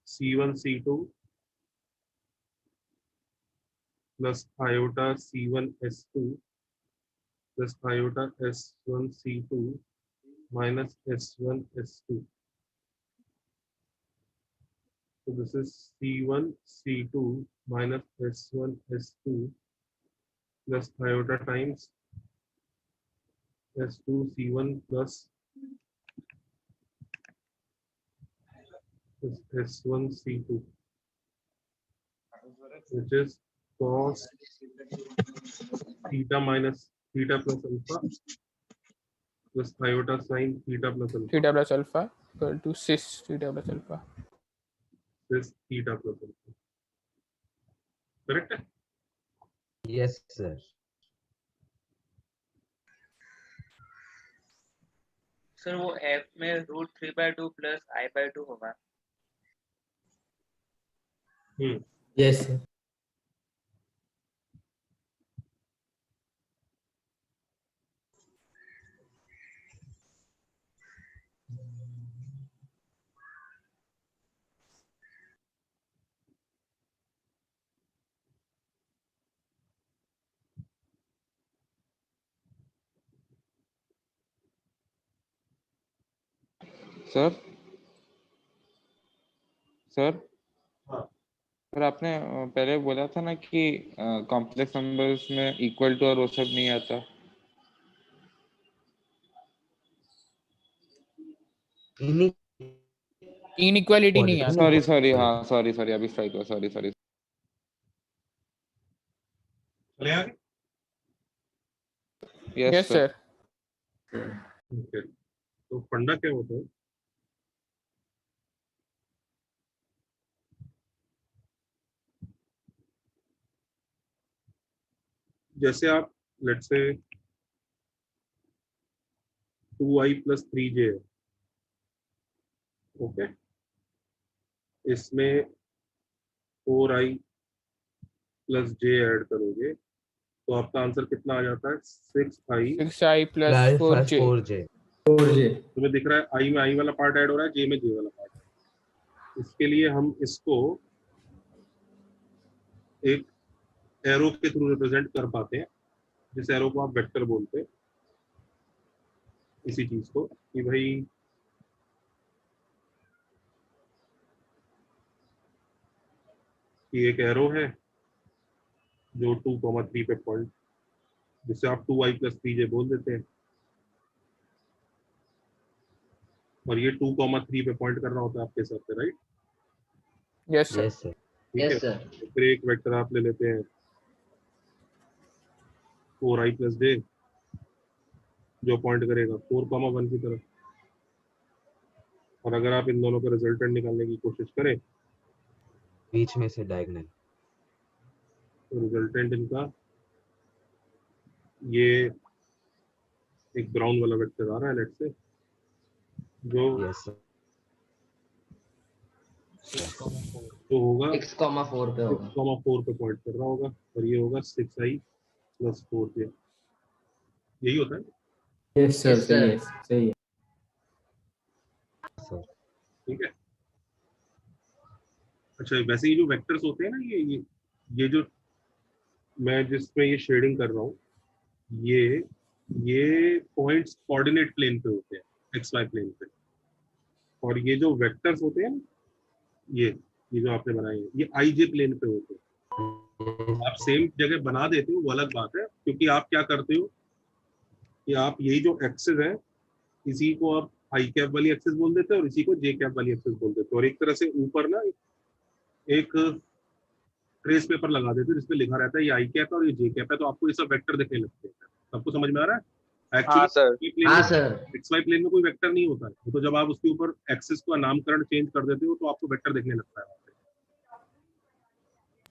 C1 C2 plus iota C1 S2 plus iota S1 C2 minus S1 S2। So this is C1 C2 minus S1 S2 plus iota times S2 C1 plus S1 C2, which is cos theta minus theta plus alpha plus iota sin theta plus alpha. Theta plus alpha equal to cis theta plus alpha. This theta plus alpha. Correct है? Yes sir. सर वो f में √3/2 प्लस i/2 होगा। Yes sir. सर सर हाँ। सर आपने पहले बोला था ना कि कॉम्प्लेक्स नंबर्स में इक्वल टू और वो सब नहीं आता। इनइक्वालिटी नहीं आता। सॉरी सॉरी हाँ सॉरी सॉरी अभी स्ट्राइक हुआ, सॉरी सॉरी। चले आगे? Yes sir. Okay. तो फंडा क्या होता है? जैसे आप लेट्स से 2i + 3j है, ओके, इसमें 4i + j ऐड करोगे तो आपका आंसर कितना आ जाता है? 6i + 4j। तुम्हें दिख रहा है i में i वाला पार्ट ऐड हो रहा है, j में j वाला पार्ट। इसके लिए हम इसको एक एरो के थ्रू रिप्रेजेंट कर पाते हैं, जिस एरो को आप वेक्टर बोलते हैं। इसी चीज को कि भाई कि एक एरो है जो 2,3 पे पॉइंट, जिसे आप 2i + 3j बोल देते हैं, और ये 2,3 पे पॉइंट कर रहा होता है आपके साथ, right? Yes sir. Yes sir. ठीक है, फिर एक वेक्टर आप ले लेते हैं 4i + j जो पॉइंट करेगा 4, 1 की तरफ, और अगर आप इन दोनों का रिजल्टेंट निकालने की कोशिश करें बीच में से डायगोनल, तो रिजल्टेंट इनका ये एक ब्राउन वाला वेक्टर आ रहा है लेट से, जो यस सर, तो होगा 6,4 पे होगा। 6,4 पे पॉइंट कर रहा होगा, और ये होगा 6i + 4j, यही होता है। यस सर, सही है, सही है। सर। ठीक है, अच्छा वैसे ये जो वेक्टर्स होते हैं ना, ये जो मैं जिसमें ये शेडिंग कर रहा हूँ, ये पॉइंट्स कोऑर्डिनेट प्लेन पे होते हैं, XY प्लेन पे, और ये जो वेक्टर्स होते हैं ना, ये जो आपने बनाए हैं, ये IJ प्लेन पे होते हैं। आप सेम जगह बना देते हो वो अलग बात है, क्योंकि आप क्या करते हो कि आप यही जो एक्सिस है, इसी को आप आई कैप वाली एक्सिस बोल देते हैं और इसी को जे कैप वाली एक्सिस बोल देते हैं, और एक तरह से ऊपर ना एक ट्रेस पेपर लगा देते हैं जिसमें लिखा रहता है ये आई कैप है और ये जे कैप है, तो आपको ये सब वेक्टर दिखने लगते हैं। सबको समझ में आ रहा है? एक्चुअली XY प्लेन में कोई वेक्टर नहीं होता है, तो जब आप उसके ऊपर एक्सिस का नामकरण चेंज कर देते हो तो आपको वेक्टर दिखने लगता है।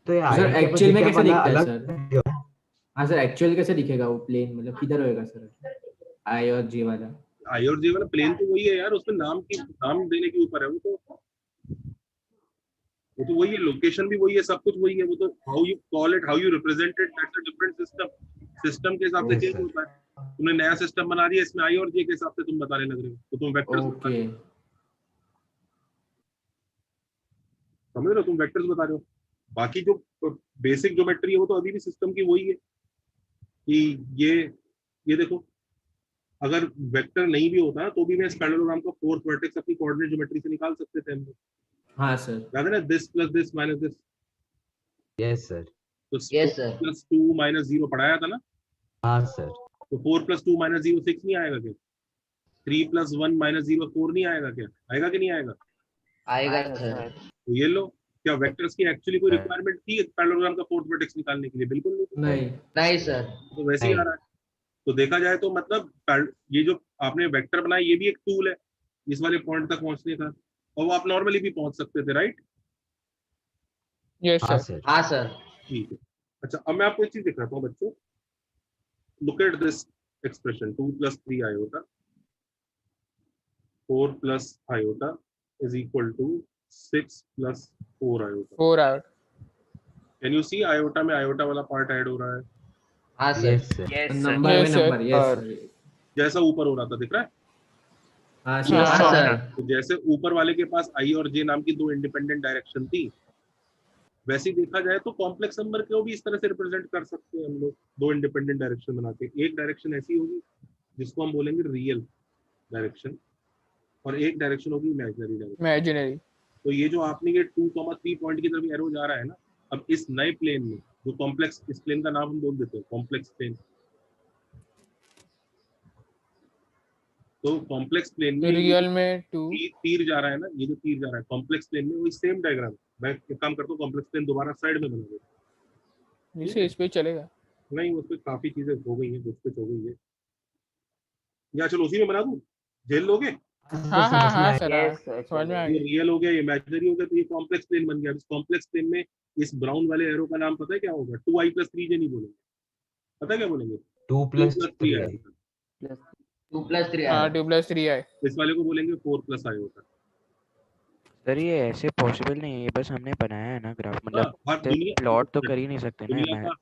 तो ये सर एक्चुअल में कैसे दिखता है अलग सर? हाँ सर, एक्चुअल कैसे दिखेगा वो प्लेन, मतलब किधर होएगा सर आई और जे वाला? आई और जे वाला प्लेन तो वही है यार, उसमें नाम देने के ऊपर है, वो तो वही है, लोकेशन भी वही है, सब कुछ वही है, वो तो how you call it, how you represent it, that's a different system के हिसाब से चेंज होता है। तुमने नया सिस्टम बना दिया, इसमें आई और जे के हिसाब से तुम बताने लग रहे हो, तो तुम वेक्टर्स बता रहे हो, समझ रहे हो, तुम वेक्टर्स बता रहे हो। बाकी जो बेसिक ज्योमेट्री है वो तो अभी भी सिस्टम की वही है कि ये देखो, अगर वेक्टर नहीं भी होता तो भी मैं इस पैरेललोग्राम का फोर्थ वर्टेक्स अपनी कोऑर्डिनेट ज्योमेट्री से निकाल सकते थे हम लोग। हाँ सर, याद है ना, this plus this minus this. Yes sir. तो 4 + 2 - 0 पढ़ाया था ना? हाँ सर। तो 4 + 2 - 0 6 नहीं आएगा क्या? 3 + 1 - 0 4 नहीं आएगा क्या? आएगा कि नहीं आएगा? आएगा सर। तो ये लो, क्या वेक्टर्स की एक्चुअली कोई रिक्वायरमेंट थी पैरेललोग्राम का फोर्थ वर्टेक्स निकालने के लिए? बिल्कुल नहीं। नहीं सर। तो वैसे ही आ रहा है। तो देखा जाए तो मतलब ये जो आपने वेक्टर बनाया ये भी एक टूल है इस वाले पॉइंट तक पहुंचने का, और वो आप नॉर्मली भी पहुंच सकते थे, राइट? Yes sir. हाँ सर। ठीक है, अच्छा अब मैं आपको एक चीज दिखाता हूँ बच्चों, look at this expression 2 + 3 iota 4 + iota is equal to 6 + 4 iota. 4 iota. Can you see iota में आयोटा वाला पार्ट ऐड हो रहा है? हाँ सर, नंबर में नंबर, यस जैसा ऊपर हो रहा था, दिख रहा है? हाँ सर। तो जैसे ऊपर वाले के पास आई और जे नाम की दो इंडिपेंडेंट डायरेक्शन थी, वैसे ही देखा जाए तो कॉम्प्लेक्स नंबर को भी इस तरह से रिप्रेजेंट कर सकते हैं हम लोग, दो इंडिपेंडेंट डायरेक्शन बना के। एक डायरेक्शन ऐसी होगी जिसको हम बोलेंगे रियल डायरेक्शन, और एक डायरेक्शन होगी इमेजिनरी। तो ये जो आपने ये 2,3 पॉइंट की तरफ एरो जा रहा है ना, अब इस नए प्लेन में जो कॉम्प्लेक्स, इस प्लेन का नाम हम बोल देते हैं कॉम्प्लेक्स प्लेन। तो कॉम्प्लेक्स प्लेन में रियल में 2 तीर जा रहा है ना, ये जो तीर जा रहा है कॉम्प्लेक्स प्लेन में, वही सेम डायग्राम। मैं एक काम करता हूँ, कॉम्प्लेक्स प्लेन दोबारा साइड में बना देता हूँ। इस पे चलेगा? नहीं, उसमें काफी चीजें हो गई हैं, कुछ हो गई है, या चलो उसी में बना दूं, झेल लोगे? हाँ सर, समझ में आ ये गया। रियल हो गया, ये इमेजिनरी हो गया, तो ये कॉम्प्लेक्स प्लेन बन गया। इस कॉम्प्लेक्स प्लेन में इस ब्राउन वाले एरो का नाम पता है क्या होगा? 2i + 3j नहीं बोलेंगे, पता है क्या बोलेंगे? 2 + 3i। 2 + 3 हाँ 2 + 3i। इस वाले को बोलेंगे 4 + i होता है। सर ये ऐसे पॉसिबल नहीं है, ये बस हमने बनाया है ना ग्राफ, मतलब प्लॉट तो कर ही नहीं सकते ना। दुनिया का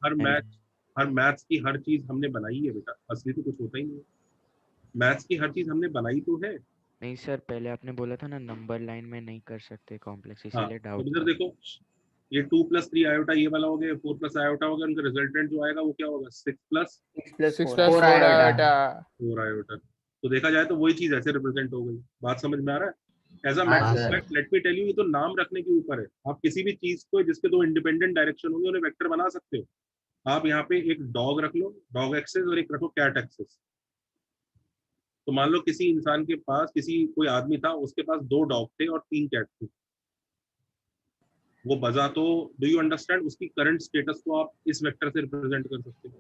हर मैथ्स की हर चीज हमने बनाई है बेटा, असली तो कुछ होता ही नहीं है। मैथ्स की हर चीज हमने बनाई तो है। नहीं सर, पहले आपने बोला था ना नंबर लाइन में नहीं कर सकते कॉम्प्लेक्स, इसीलिए तो डाउट इधर देखो, ये 2 + 3 आयोटा ये वाला हो गया, 4 + आयोटा हो गया, उनका रिजल्टेंट जो आएगा वो क्या होगा? 6 + 4 आयोटा। 4 आयोटा। तो देखा जाए तो वही चीज ऐसे रिप्रेजेंट हो गई। बात समझ में आ रहा है? As a maths, let me tell you, ये तो नाम रखने के ऊपर है। आप किसी भी चीज को जिसके दो इंडिपेंडेंट डायरेक्शन होंगे उन्हें वेक्टर बना सकते हो। आप यहाँ पे एक डॉग रख लो, डॉग एक्सिस, और एक रखो कैट एक्सिस। तो मान लो किसी इंसान के पास, कोई आदमी था, उसके पास 2 डॉग थे और 3 कैट थे। वो बाजार तो डू यू अंडरस्टैंड, उसकी करंट स्टेटस को आप इस वेक्टर से रिप्रेजेंट कर सकते हो।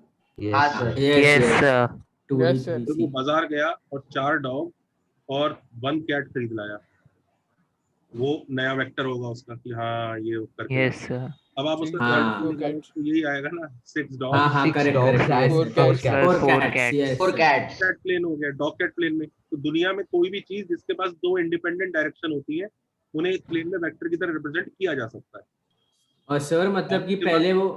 तो वो बाजार गया और 4 डॉग और 1 कैट खरीद लाया, वो नया वेक्टर होगा उसका कि हाँ ये करके अब आप उसका करंट निकालो तो यही आएगा ना, 6 डॉग कैट प्लेन हो गया, डॉग कैट प्लेन में। तो दुनिया में कोई भी चीज जिसके पास 2 इंडिपेंडेंट डायरेक्शन होती है उन्हें एक प्लेन में वेक्टर की तरह रिप्रेजेंट किया जा सकता है। और सर मतलब कि पहले वो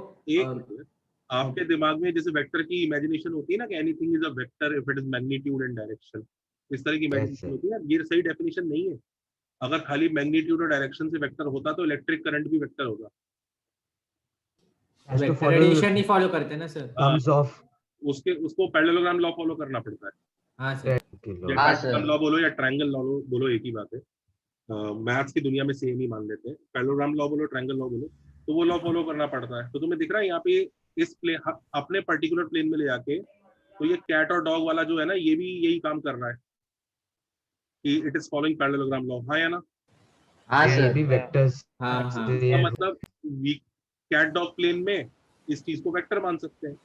आपके दिमाग में जैसे वेक्टर की इमेजिनेशन होती है ना कि anything is a vector if it is magnitude and direction, इस तरह की इमेजिनेशन होती है ना, ये सही डेफिनेशन नहीं है। अगर खाली मैग्नीट्यूड और डायरेक्शन से वेक्टर होता तो इलेक्ट्रिक करंट भी वेक्टर होगा। वेक्टर एडिशन नहीं फॉलो करते ना सर, उसको पैरेललोग्राम लॉ फॉलो करना पड़ता है। हाँ सर, पैरेललोग्राम लॉ बोलो या ट्रायंगल लॉ बोलो, एक ही बात है। मैथ्स की दुनिया में सेम ही मान लेते हैं, पैरेललोग्राम लॉ बोलो ट्रायंगल लॉ बोलो, तो वो लॉ फॉलो करना पड़ता है। तो तुम्हें दिख रहा है यहाँ पे इस प्लेन अपने पर्टिकुलर प्लेन में ले जाके, तो ये कैट और डॉग वाला जो है ना, ये भी यही काम कर रहा है कि it is following parallelogram law. हाँ या ना? हाँ सर, भी वेक्टर्स इसका मतलब कैट डॉग प्लेन में इस चीज को वेक्टर मान सकते हैं,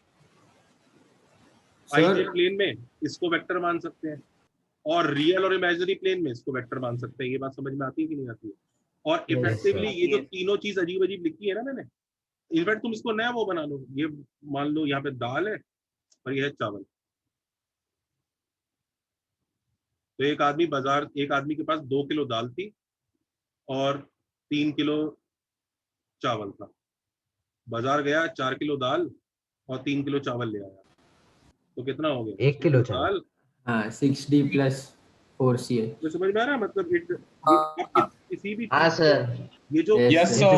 आईजे प्लेन में इसको वेक्टर मान सकते हैं, और रियल और इमेजिनरी प्लेन में इसको वेक्टर मान सकते हैं। ये बात समझ में आती है कि नहीं आती है? और इफेक्टिवली ये जो तीनों चीज अजीब अजीब लिखी है ना मैंने, इनफैक्ट तुम इसको नया वो बना लो, ये मान लो यहाँ पे दाल है और ये है चावल। तो एक आदमी के पास 2 किलो दाल थी और 3 किलो चावल था। बाजार गया, 4 किलो दाल और 3 किलो चावल ले आया, तो कितना हो गया? 1 किलो चावल। हाँ, 6D + 4CA। तो समझ में आ रहा है? मतलब किसी भी सर, ये जो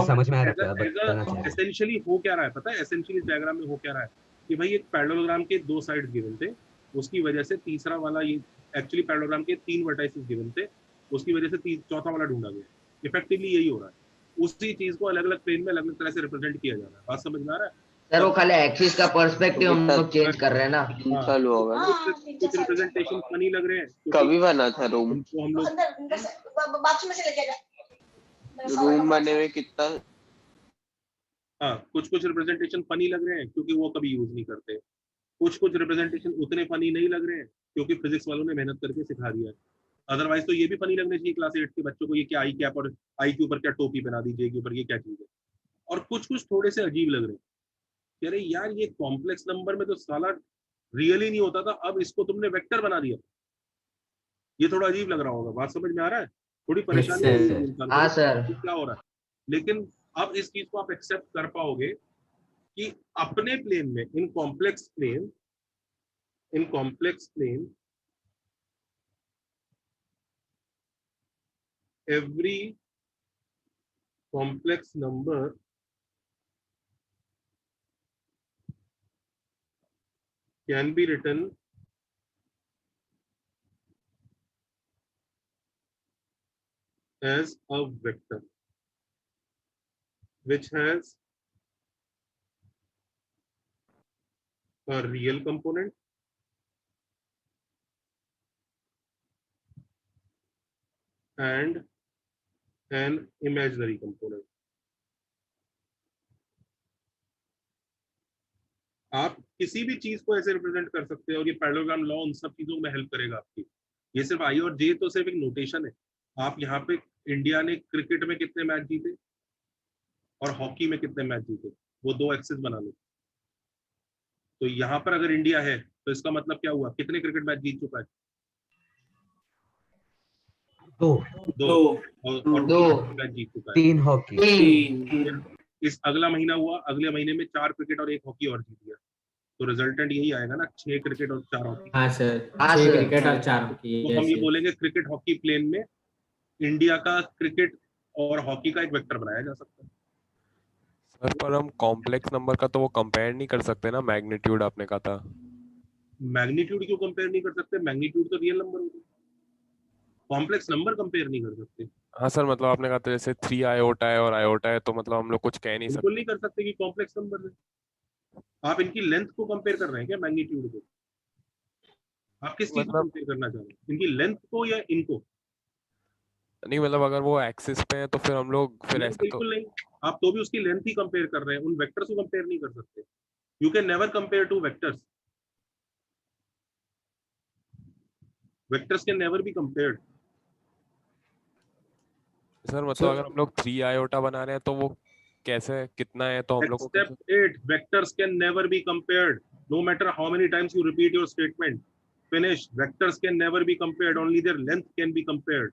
समझ में आ रहा है एसेंशियली हो क्या रहा है पता है? एसेंशियली डायग्राम में हो क्या रहा है कि भाई एक पैरेललोग्राम के 2 साइड गिवन थे, उसकी वजह से तीसरा वाला, ये एक्चुअली पैरेललोग्राम के 3 वर्टाइसेस गिवन थे, उसकी वजह से चौथा वाला ढूंढा गया। इफेक्टिवली यही हो रहा है, उसी चीज को अलग अलग प्लेन में अलग अलग तरह से रिप्रेजेंट किया जा रहा है। बात समझ में आ रहा है सर? वो खाली एक्सिस का पर्सपेक्टिव हम लोग चेंज कर रहे हैं ना। चालू होगा, कुछ रिप्रेजेंटेशन फनी लग रहे हैं। कभी बना था रूम, तो हम लोग रूम बने हुए कितना, हाँ कुछ रिप्रेजेंटेशन फनी लग रहे हैं क्योंकि वो कभी यूज नहीं करते, कुछ रिप्रेजेंटेशन उतने फनी नहीं लग रहे हैं क्योंकि फिजिक्स वालों ने मेहनत करके सिखा दिया है। अदरवाइज तो ये भी फनी लगने चाहिए क्लास 8 के बच्चों को, ये क्या आई कैप और आई के ऊपर क्या टोपी पहना दी, जे के ऊपर ये क्या चीज है। और कुछ थोड़े से अजीब लग रहे हैं, कह रहे यार ये कॉम्प्लेक्स नंबर में तो साला रियल ही नहीं होता था, अब इसको तुमने वेक्टर बना दिया। ये थोड़ा अजीब लग रहा होगा, बात समझ में आ रहा है? थोड़ी परेशानी हाँ सर, क्या हो रहा है, लेकिन अब इस चीज को आप एक्सेप्ट कर पाओगे कि अपने प्लेन में in complex plane every complex number can be written as a vector which has a real component and an imaginary component. आप किसी भी चीज को ऐसे रिप्रेजेंट कर सकते हो, और ये पैरेललोग्राम लॉ उन सब चीजों में हेल्प करेगा आपकी। ये सिर्फ आई और जे तो सिर्फ एक नोटेशन है। आप यहाँ पे इंडिया ने क्रिकेट में कितने मैच जीते और हॉकी में कितने मैच जीते, वो 2 एक्सिस बना लो। तो यहाँ पर अगर इंडिया है तो इसका मतलब क्या हुआ, कितने क्रिकेट मैच जीत चुका है? 2 और मैच जीत चुका है। 3 हॉकी। इस अगला महीना हुआ, अगले महीने में 4 क्रिकेट और 1 हॉकी और जीत गया, तो रिजल्टेंट यही आएगा ना, 6 क्रिकेट और 4 हॉकी। हाँ सर, 6 क्रिकेट और 4 हॉकी। तो हम ये बोलेंगे क्रिकेट हॉकी प्लेन में इंडिया का क्रिकेट और हॉकी का एक वेक्टर बनाया जा सकता है। सर पर हम कॉम्प्लेक्स नंबर का तो वो कंपेयर नहीं कर सकते ना, मैग्नीट्यूड आपने कहा था। मैग्नीट्यूड क्यों कंपेयर नहीं कर सकते? मैग्नीट्यूड तो रियल नंबर होता है, कॉम्प्लेक्स नंबर कंपेयर नहीं कर सकते। हाँ सर, मतलब आपने कहा था जैसे 3 आयोटा है और आयोटा है, तो मतलब हम लोग कुछ कह नहीं बिल्कुल नहीं कर सकते कि कॉम्प्लेक्स नंबर है। आप इनकी लेंथ को कंपेयर कर रहे हैं क्या, मैग्नीट्यूड को? आप किस चीज को कंपेयर करना चाह रहे हैं, इनकी लेंथ को या इनको? नहीं मतलब अगर वो एक्सिस पे है तो फिर हम लोग फिर नहीं ऐसे तो बिल्कुल नहीं, आप तो भी उसकी लेंथ ही कंपेयर कर रहे हैं, उन वेक्टर्स को कंपेयर नहीं कर सकते। You can never compare two vectors, vectors can never be compared. Sir मतलब अगर हम लोग 3 आयोटा बना रहे हैं तो वो कैसे कितना है तो हम लोग को Step 8, vectors can never be compared, no matter how many times you repeat your statement. Finish. Vectors can never be compared, only their length can be compared.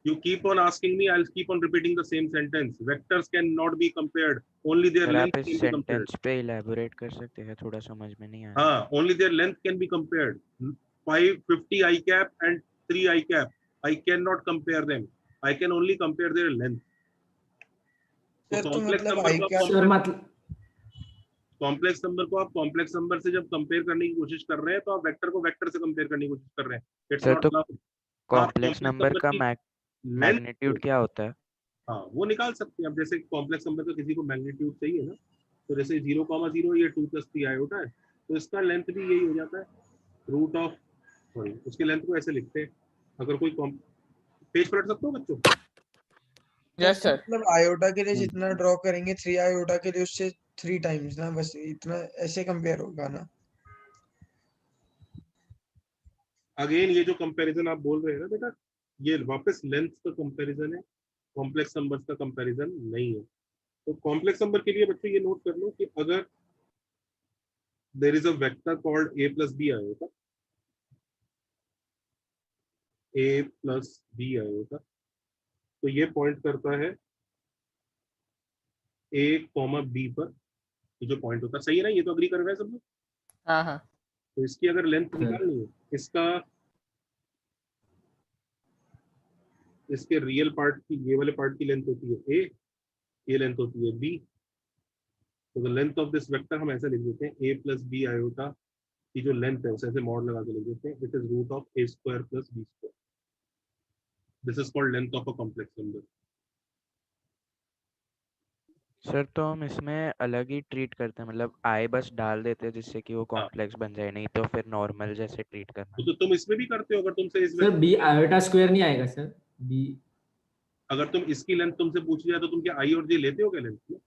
You keep on asking me, I'll keep on repeating the same sentence. Vectors cannot be compared, only their sir length आप इस can be compared. सेंटेंस पे इलैबोरेट कर सकते हैं, थोड़ा समझ में नहीं आया। हाँ, only their length can be compared. 550 I cap and 3 I cap. I cannot compare them. I can only compare their length. तो कॉम्प्लेक्स नंबर को कॉम्प्लेक्स नंबर को आप कॉम्प्लेक्स नंबर से जब कंपेयर करने की कोशिश कर रहे हैं तो आप वेक्टर को वेक्टर से कंपेयर करने की कोशिश कर रहे हैं। इट्स सर नॉट तो अलाउड। कॉम्प्लेक्स नंबर का मैग्नीट्यूड क्या होता है? हाँ वो निकाल सकते हैं। अब जैसे कॉम्प्लेक्स नंबर का किसी को मैग्नीट्यूड चाहिए ना, तो जैसे 0,0 ये 2 + 3 आयोटा है, तो इसका लेंथ भी यही हो जाता है रूट ऑफ, सॉरी उसकी लेंथ को ऐसे लिखते हैं। अगर कोई पेज पलट सकते हो बच्चों? Yes sir. मतलब आयोटा के लिए जितना ड्रॉ करेंगे 3 आयोटा के लिए उससे 3 टाइम्स ना, बस इतना ऐसे कंपेयर होगा ना। अगेन ये जो कंपैरिजन आप बोल रहे हैं ना बेटा, ये वापस लेंथ का कंपैरिजन है, कॉम्प्लेक्स नंबर्स का कंपैरिजन नहीं है। तो कॉम्प्लेक्स नंबर के लिए बच्चों ये नोट कर लो कि अगर there is a vector called a + b iota, a + b iota, तो ये पॉइंट करता है a, b पर, ये जो पॉइंट होता है, सही है ना? ये तो अग्री कर रहे हैं सब लोग? हाँ हाँ। तो इसकी अगर लेंथ निकालनी है, इसके रियल पार्ट की, ये वाले पार्ट की लेंथ होती है a, ये लेंथ होती है b, तो the length of this vector हम ऐसे लिख देते हैं a + b आयोटा की जो लेंथ है उसे ऐसे मॉड लगा के लिख देते हैं, it is root of a² + b²। This is called length of a complex number. Sir तो हम इसमें अलग ही ट्रीट करते हैं, मतलब आई बस डाल देते हैं जिससे कि वो कॉम्प्लेक्स बन जाए, नहीं तो फिर नॉर्मल जैसे ट्रीट करना। तो तुम इसमें भी करते हो, अगर तुमसे इस सर b आयोटा स्क्वायर नहीं आएगा सर? b अगर तुम इसकी लेंथ तुमसे पूछी जाए तो तुम क्या i और j लेते हो क्या लेंथ में?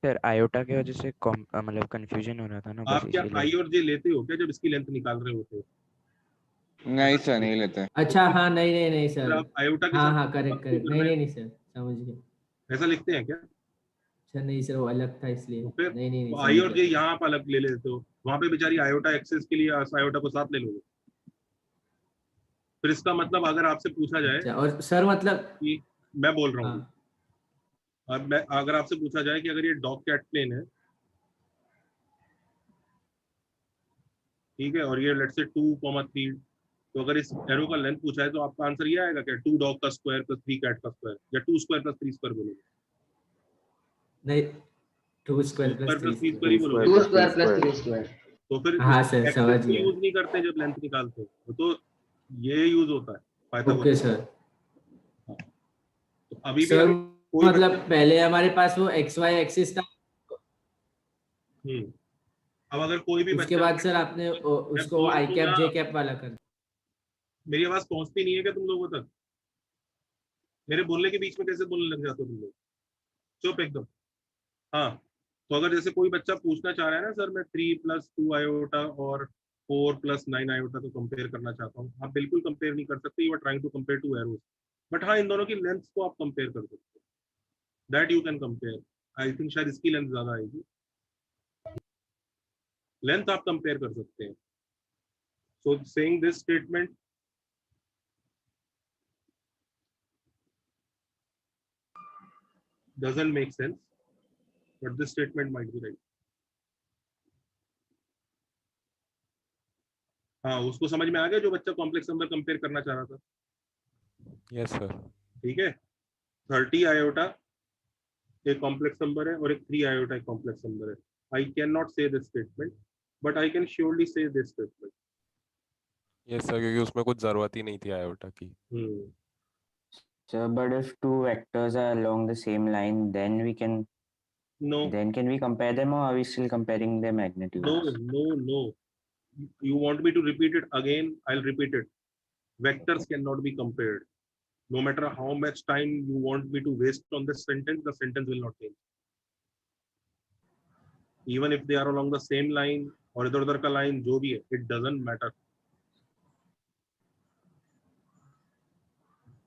सर आयोटा की वजह से मतलब कंफ्यूजन हो रहा था ना, बस आप क्या इसीलिए। i और j लेते हो क्या जब इसकी लेंथ निकाल रहे होते हो? नहीं सर नहीं लेते। अच्छा हाँ, नहीं सर, आप आयोटा के हाँ साथ हाँ करेक्ट, नहीं सर समझ गए। ऐसा लिखते हैं क्या? अच्छा नहीं सर, वो अलग था इसलिए। तो फिर नहीं तो i और j यहाँ आप अलग ले लेते हो, वहां पे बेचारी आयोटा एक्सेस के लिए आयोटा को साथ ले लोगे। फिर इसका मतलब अगर आपसे पूछा जाए, अच्छा, और सर मतलब कि मैं बोल रहा हूँ, अब मैं अगर आपसे पूछा जाए कि अगर ये डॉग कैट प्लेन है, ठीक है, और ये लेट्स से 2,3, तो अगर इस एरो का लेंथ पूछा है तो आपका आंसर ये आएगा क्या 2 डॉग का स्क्वायर + 3 कैट का स्क्वायर, या 2² + 3² बोलोगे? नहीं, 2² + 3² ही बोलोगे। 2² + 3²। तो फिर हाँ सर समझ गया। यूज नहीं करते जब लेंथ निकालते हो, तो ये यूज होता है पाइथागोरस। Okay sir. तो अभी भी सर मतलब पहले हमारे पास वो xy एक्सिस था, अब अगर कोई भी उसके बाद सर आपने उसको i कैप j कैप वाला कर। मेरी आवाज पहुंचती नहीं है क्या तुम लोगों तक? मेरे बोलने के बीच में कैसे बोलने लग जाते हो तुम लोग? चुप एकदम। हाँ, तो अगर जैसे कोई बच्चा पूछना चाह रहा है ना, सर मैं 3 + 2 आयोटा और 4 + 9 आयोटा को कंपेयर करना चाहता हूँ, आप बिल्कुल कंपेयर नहीं कर सकते। You are trying to compare 2 arrows, but हाँ इन दोनों की लेंथ को आप कंपेयर कर सकते हो, that you can compare. I think शायद इसकी लेंथ ज्यादा आएगी, लेंथ आप कंपेयर कर सकते हैं। So saying this statement doesn't make sense, but this statement might be right. हाँ, उसको समझ में आ गया जो बच्चा कॉम्प्लेक्स नंबर कंपेयर करना चाह रहा था? Yes sir. ठीक है, 30 आयोटा एक कॉम्प्लेक्स नंबर है और एक 3 आयोटा एक कॉम्प्लेक्स नंबर है। आई कैन नॉट से this statement, but I can surely से दिस स्टेटमेंट। यस सर, क्योंकि उसमें कुछ जरूरत ही नहीं थी आयोटा की। Sir, but if two vectors are along the same line, then we can. No. Then can we compare them, or are we still comparing their magnitudes? No. You want me to repeat it again? I'll repeat it. Vectors cannot be compared. No matter how much time you want me to waste on this sentence, the sentence will not change. Even if they are along the same line or इधर उधर का line जो भी है, it doesn't matter.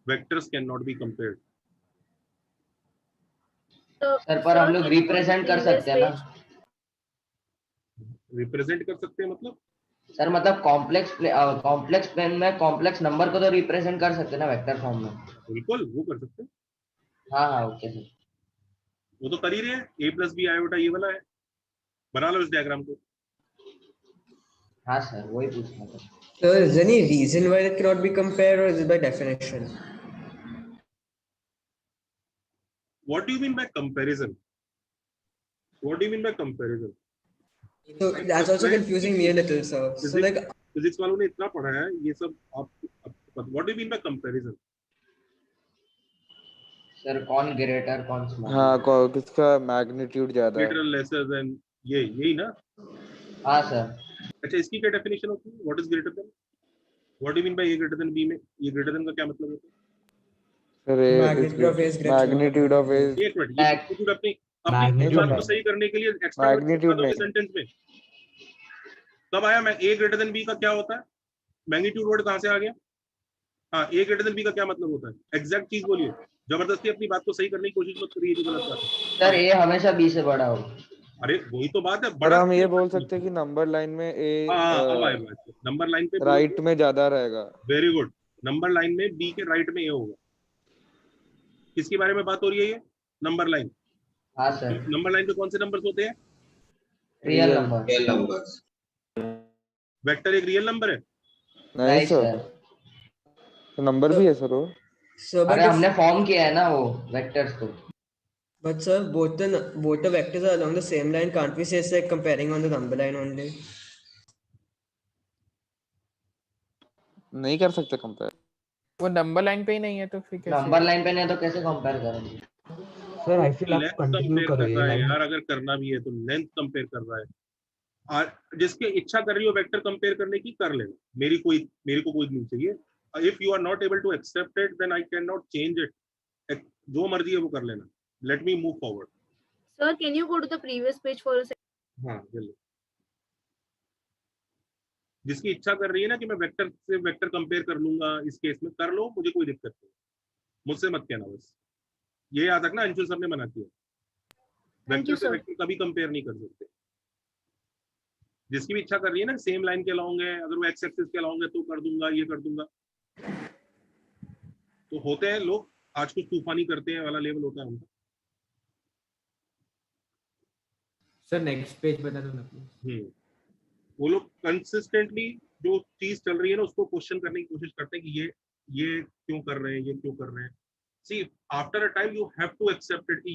Vectors cannot be compared. Sir पर हम लोग रिप्रेजेंट कर सकते हैं ना? रिप्रेजेंट कर सकते हैं मतलब? सर मतलब कॉम्प्लेक्स प्लेन में कॉम्प्लेक्स नंबर को तो रिप्रेजेंट कर सकते हैं ना वेक्टर फॉर्म में? बिल्कुल, वो कर सकते हैं। हाँ ओके सर। वो तो कर ही रहे हैं, a plus b आयोटा ये वाला है, बना लो इस डायग्राम को। हाँ सर वही पूछना था। So is there any reason why it cannot be compared, or is it by definition? What do you mean by comparison? What do you mean by comparison? So that's also confusing me a little, sir. So like physics वालों ने इतना पढ़ा है ये सब आप what do you mean by comparison? Sir कौन ग्रेटर कौन स्मॉल? हाँ किसका मैग्नीट्यूड ज्यादा है? Greater lesser than यही ना? हाँ सर। अच्छा इसकी क्या डेफिनेशन होती है? What is greater than? What do you mean by a greater than b में? ये greater than का क्या मतलब होता है? magnitude of A is greater. Magnitude of A एक मिनट, ये मैग्नीट्यूड अपनी इस बात को सही करने के लिए एक्स्ट्रा मैग्नीट्यूड नहीं सेंटेंस में कब आया? मैं a greater than b का क्या होता है? मैग्नीट्यूड वर्ड कहाँ से आ गया? हाँ, a greater than b का क्या मतलब होता है? एग्जैक्ट चीज बोलिए, जबरदस्ती अपनी बात को सही करने की कोशिश मत करिए जो गलत बात है। सर a हमेशा b से बड़ा हो। अरे वही तो बात है, पर बड़ा हम ये बोल सकते हैं कि नंबर लाइन में ए नंबर लाइन पे राइट में ज्यादा रहेगा। वेरी गुड, नंबर लाइन में बी के राइट में ए होगा। किसके बारे में बात हो रही है ये? Number line. हाँ सर। नंबर लाइन पे कौन से नंबर्स होते हैं? Real number. वेक्टर एक रियल नंबर है? नहीं सर, तो नंबर भी है सर वो। अरे हमने फॉर्म किया है ना वो वेक्टर्स को। But sir, both the vectors are along the same line. Can't we say it's like comparing on the number line only? नहीं कर सकते कंपेयर। वो नंबर लाइन पे ही नहीं है तो फिर कैसे? नंबर लाइन पे नहीं है तो कैसे कंपेयर करेंगे? सर आई फील आप कंटिन्यू करो ये लाइन। यार अगर करना भी है तो लेंथ कंपेयर कर रहा है, और जिसकी इच्छा कर रही हो वेक्टर कंपेयर करने की कर लेना, मेरे को कोई नहीं चाहिए। If you are not able to accept it then I can not change it. जो मर्जी है वो कर लेना। Let me move forward. Sir can you go to the previous page for a second? हाँ जल्दी। जिसकी इच्छा कर रही है ना कि मैं वेक्टर से वेक्टर कंपेयर कर लूंगा, इस केस में कर लो, मुझे कोई दिक्कत नहीं, मुझसे मत कहना। बस ये याद रखना, अंशुल सर ने मना किया, वेक्टर से वेक्टर कभी कंपेयर नहीं कर सकते। जिसकी भी इच्छा कर रही है ना सेम लाइन के अलोंग है, अगर वो एक्स एक्सिस के अलोंग है तो कर दूंगा, ये कर दूंगा। तो होते हैं लोग आज कुछ तूफानी करते हैं वाला लेवल होता है उनका। सर नेक्स्ट पेज बता दो ना प्लीज। वो लोग कंसिस्टेंटली जो चीज चल रही है ना उसको क्वेश्चन करने की कोशिश करते हैं कि ये क्यों कर रहे हैं, ये क्यों कर रहे हैं। See after a time you have to accept it कि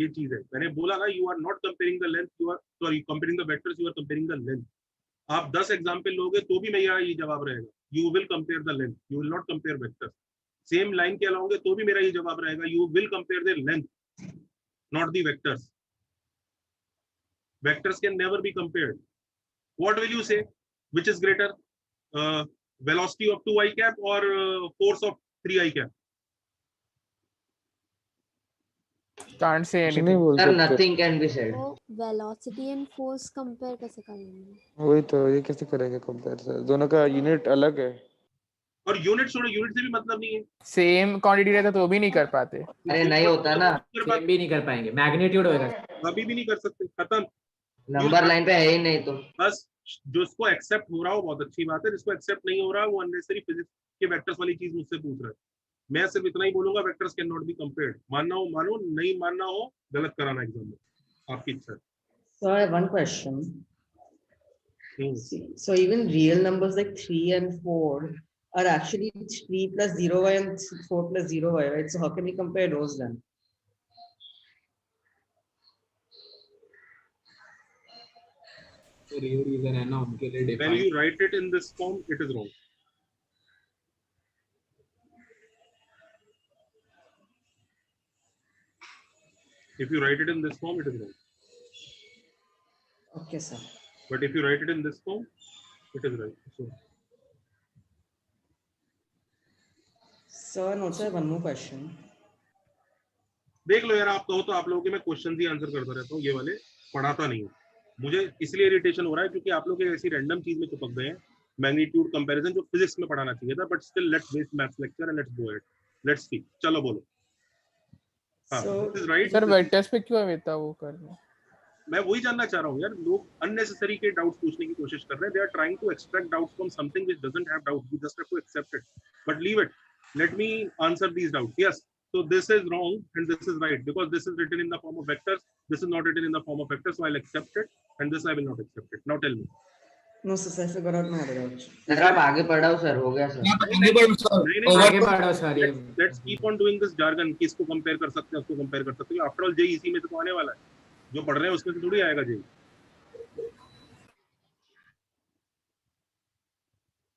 ये चीज है। मैंने बोला ना, you are not comparing the length, you are sorry comparing the vectors, you are comparing the length. आप 10 एग्जांपल लोगे तो भी मेरा ये जवाब रहेगा, you will compare the length, you will not compare vectors. Same line के अलाउंगे तो भी मेरा ये जवाब रहेगा, you will compare the length, not the vectors. Vectors can never be compared. What will you say? Which is greater, velocity of 2 I cap or force of 3 I cap? Can't say नहीं anything. बोल Sir, सकते। nothing can be said. तो वेलोसिटी एंड फोर्स कंपेयर कैसे करेंगे? वही तो, ये कैसे करेंगे कंपेयर सर? दोनों का यूनिट अलग है। और यूनिट छोड़ो, यूनिट से भी मतलब नहीं है। सेम क्वांटिटी रहता तो भी नहीं कर पाते। अरे नहीं होता ना, सेम भी नहीं कर पाएंगे, मैग्नीट्यूड होगा। कभी भी नहीं कर सकते, खत्म। नंबर लाइन पे है ही नहीं तो। बस जो इसको एक्सेप्ट हो रहा हो बहुत अच्छी बात है, जिसको एक्सेप्ट नहीं हो रहा वो अननेसेसरी फिजिक्स के वेक्टर्स वाली चीज मुझसे पूछ रहा है। मैं सिर्फ इतना ही बोलूंगा, vectors can not be compared. मानना हो मानो, नहीं मानना हो गलत कराना एग्जाम में, आपकी इच्छा। So I have one question. So even real numbers like 3 and 4 are actually 3 plus 0y and 4 plus 0y, right? So how can we compare those then? तो रियल रीजन है ना उनके लिए When define. you write it in this form, it is wrong. If you write it in this form, it is wrong. Okay, sir. But if you write it in this form, it is right. So Sir, no sir, one more question. देख लो यार, आप कहो तो आप लोगों के मैं क्वेश्चन ही आंसर करता रहता हूँ, ये वाले पढ़ाता नहीं हूँ। मुझे इसलिए इरिटेशन हो रहा है क्योंकि आप लोग ऐसी रैंडम चीज में चिपक गए हैं, मैग्नीट्यूड कंपैरिजन, जो फिजिक्स में पढ़ाना चाहिए था, but still let's waste maths lecture and let's go it, let's see. चलो बोलो। हाँ, this is right sir vectors पे क्यों है वो करना? मैं वही जानना चाह रहा हूँ यार, लोग अननेसेसरी के डाउट्स पूछने की कोशिश कर रहे हैं। They are trying to extract doubts from something which doesn't have doubt, you just have to accept it, but leave it, let me answer these doubts. Yes, so this is wrong and this is right because this is written in the form of vectors, this is not written in the form of vectors, so I'll accept it, and this I will not accept it. Now tell me. No sir, I figured out my other doubt. Sir आप आगे पढ़ाओ सर, हो गया सर। आगे बढ़ो सर, ये let's keep on doing this jargon, किसको कंपेयर कर सकते हैं, उसको कंपेयर कर सकते हैं। आफ्टर ऑल जेई इसी में से तो आने वाला है, जो पढ़ रहे हैं उसमें से थोड़ी आएगा जेई,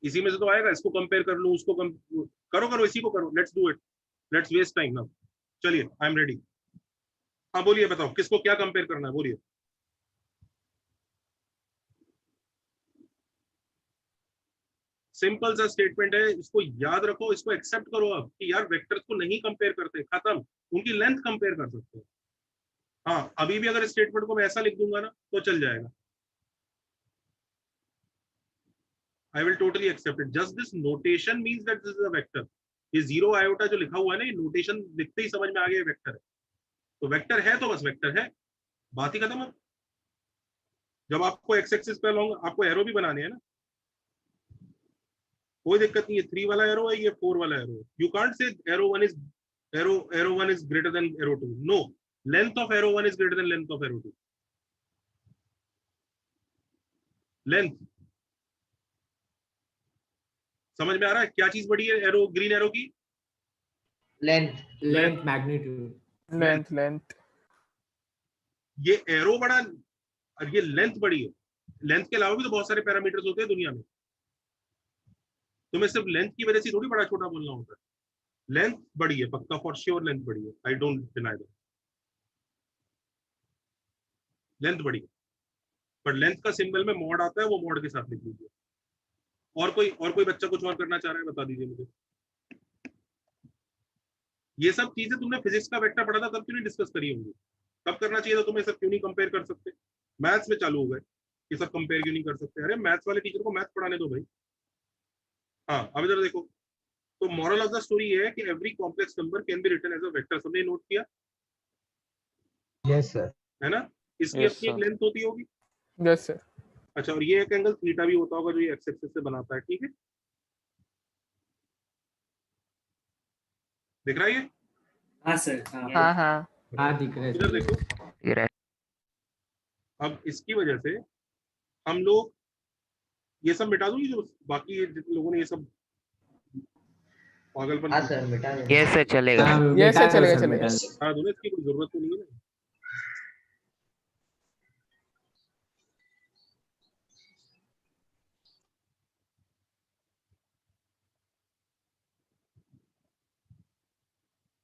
इसी में से तो आएगा। इसको कंपेयर कर लो, उसको करो, इसी को करो, let's do it, let's waste time now. चलिए, आई एम रेडी। हाँ बोलिए, बताओ किसको क्या कंपेयर करना है, बोलिए। सिंपल सा स्टेटमेंट है, इसको याद रखो, इसको एक्सेप्ट करो अब कि यार वेक्टर्स को नहीं कंपेयर करते, खत्म, उनकी लेंथ कंपेयर कर सकते हैं। हाँ, अभी भी अगर स्टेटमेंट को मैं ऐसा लिख दूंगा ना तो चल जाएगा, I will totally accept it. Just this notation means that this is a vector. ये जीरो आयोटा जो लिखा हुआ है ना, ये नोटेशन लिखते ही समझ में आ गया वेक्टर है, तो वेक्टर है तो बस वेक्टर है, बात ही खत्म है। जब आपको एक्स एक्सिस पे लॉन्ग आपको एरो भी बनाने हैं ना, कोई दिक्कत नहीं है, 3 वाला एरो है, ये 4 वाला एरो है। You can't say arrow 1 is greater than arrow 2, no, length of arrow 1 is greater than length of arrow 2। Length समझ में आ रहा है? क्या चीज बड़ी है एरो, ग्रीन एरो की लेंथ मैग्नीट्यूड, लेंथ ये एरो बड़ा और ये लेंथ बड़ी है। लेंथ के अलावा भी तो बहुत सारे पैरामीटर्स होते हैं दुनिया में, तुम्हें सिर्फ लेंथ की वजह से थोड़ी बड़ा छोटा बोलना होता है। लेंथ बड़ी है पक्का, फॉर श्योर लेंथ बड़ी है, I don't deny that, length बड़ी है, पर लेंथ का सिंबल में मॉड आता है, वो मॉड के साथ लिख लीजिए। और कोई बच्चा कुछ और करना चाह रहा है, बता दीजिए मुझे। ये सब चीजें तुमने फिजिक्स का वेक्टर पढ़ा था तब क्यों नहीं डिस्कस करी होंगी? तब करना चाहिए था तुम्हें, सब क्यों नहीं कंपेयर कर सकते? मैथ्स में चालू हो गए ये सब कंपेयर क्यों नहीं कर सकते? अरे मैथ्स वाले टीचर को मैथ्स पढ़ाने दो भाई। हाँ, अब इधर देखो, तो मॉरल ऑफ द स्टोरी ये है कि every complex number can be written as a vector. सबने नोट किया? Yes sir. है ना? इसकी अपनी एक लेंथ होती होगी। Yes sir. अच्छा, और ये एक एंगल थीटा भी होता होगा जो ये एक्स एक्सिस से बनाता है, ठीक है? दिख रहा है ये? हाँ सर, हाँ दिख रहा है। इधर देखो, अब इसकी वजह से हम लोग ये सब मिटा दूंगी, जो बाकी जितने लोगों ने ये सब पागलपन। हाँ सर, मिटा दो। यस सर, चलेगा। यस सर, चलेगा। हाँ, दोनों इसकी कोई जरूरत तो नहीं है ना।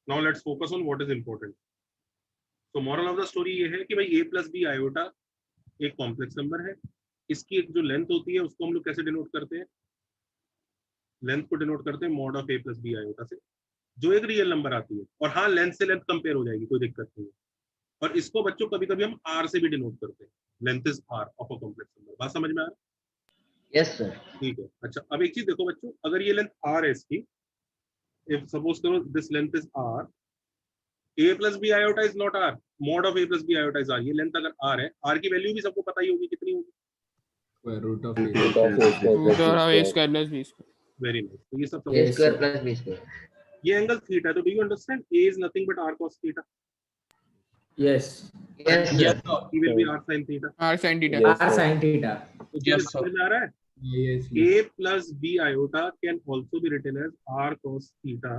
Now let's focus on what is important. So moral of the story ये है कि भाई a plus b आयोटा एक कॉम्प्लेक्स नंबर है। इसकी एक जो लेंथ होती है उसको हम लोग कैसे डिनोट करते हैं? लेंथ को डिनोट करते हैं mod of a plus b iota से, जो एक रियल नंबर आती है। और हाँ, लेंथ से लेंथ कंपेयर हो जाएगी, कोई दिक्कत नहीं है। और इसको बच्चों कभी कभी हम r से भी डिनोट करते हैं, length is r of a complex number. बात समझ में आ रहा है? Yes sir. ठीक है। अच्छा, अब एक चीज देखो बच्चों, अगर ये लेंथ r है इसकी, if suppose करो this length is r, a plus b iota is not r, mod of a plus b iota is r। ये लेंथ अगर r है, r की वैल्यू भी सबको पता ही होगी, कितनी होगी? Root of a square plus b square। Very nice. तो ये सब a square plus b square। ये एंगल थीटा, तो do you understand? a is nothing but r cos theta। Yes he will be r sin theta। r sin theta। तो ये समझ में आ रहा है? a plus b iota can also be written as r cos theta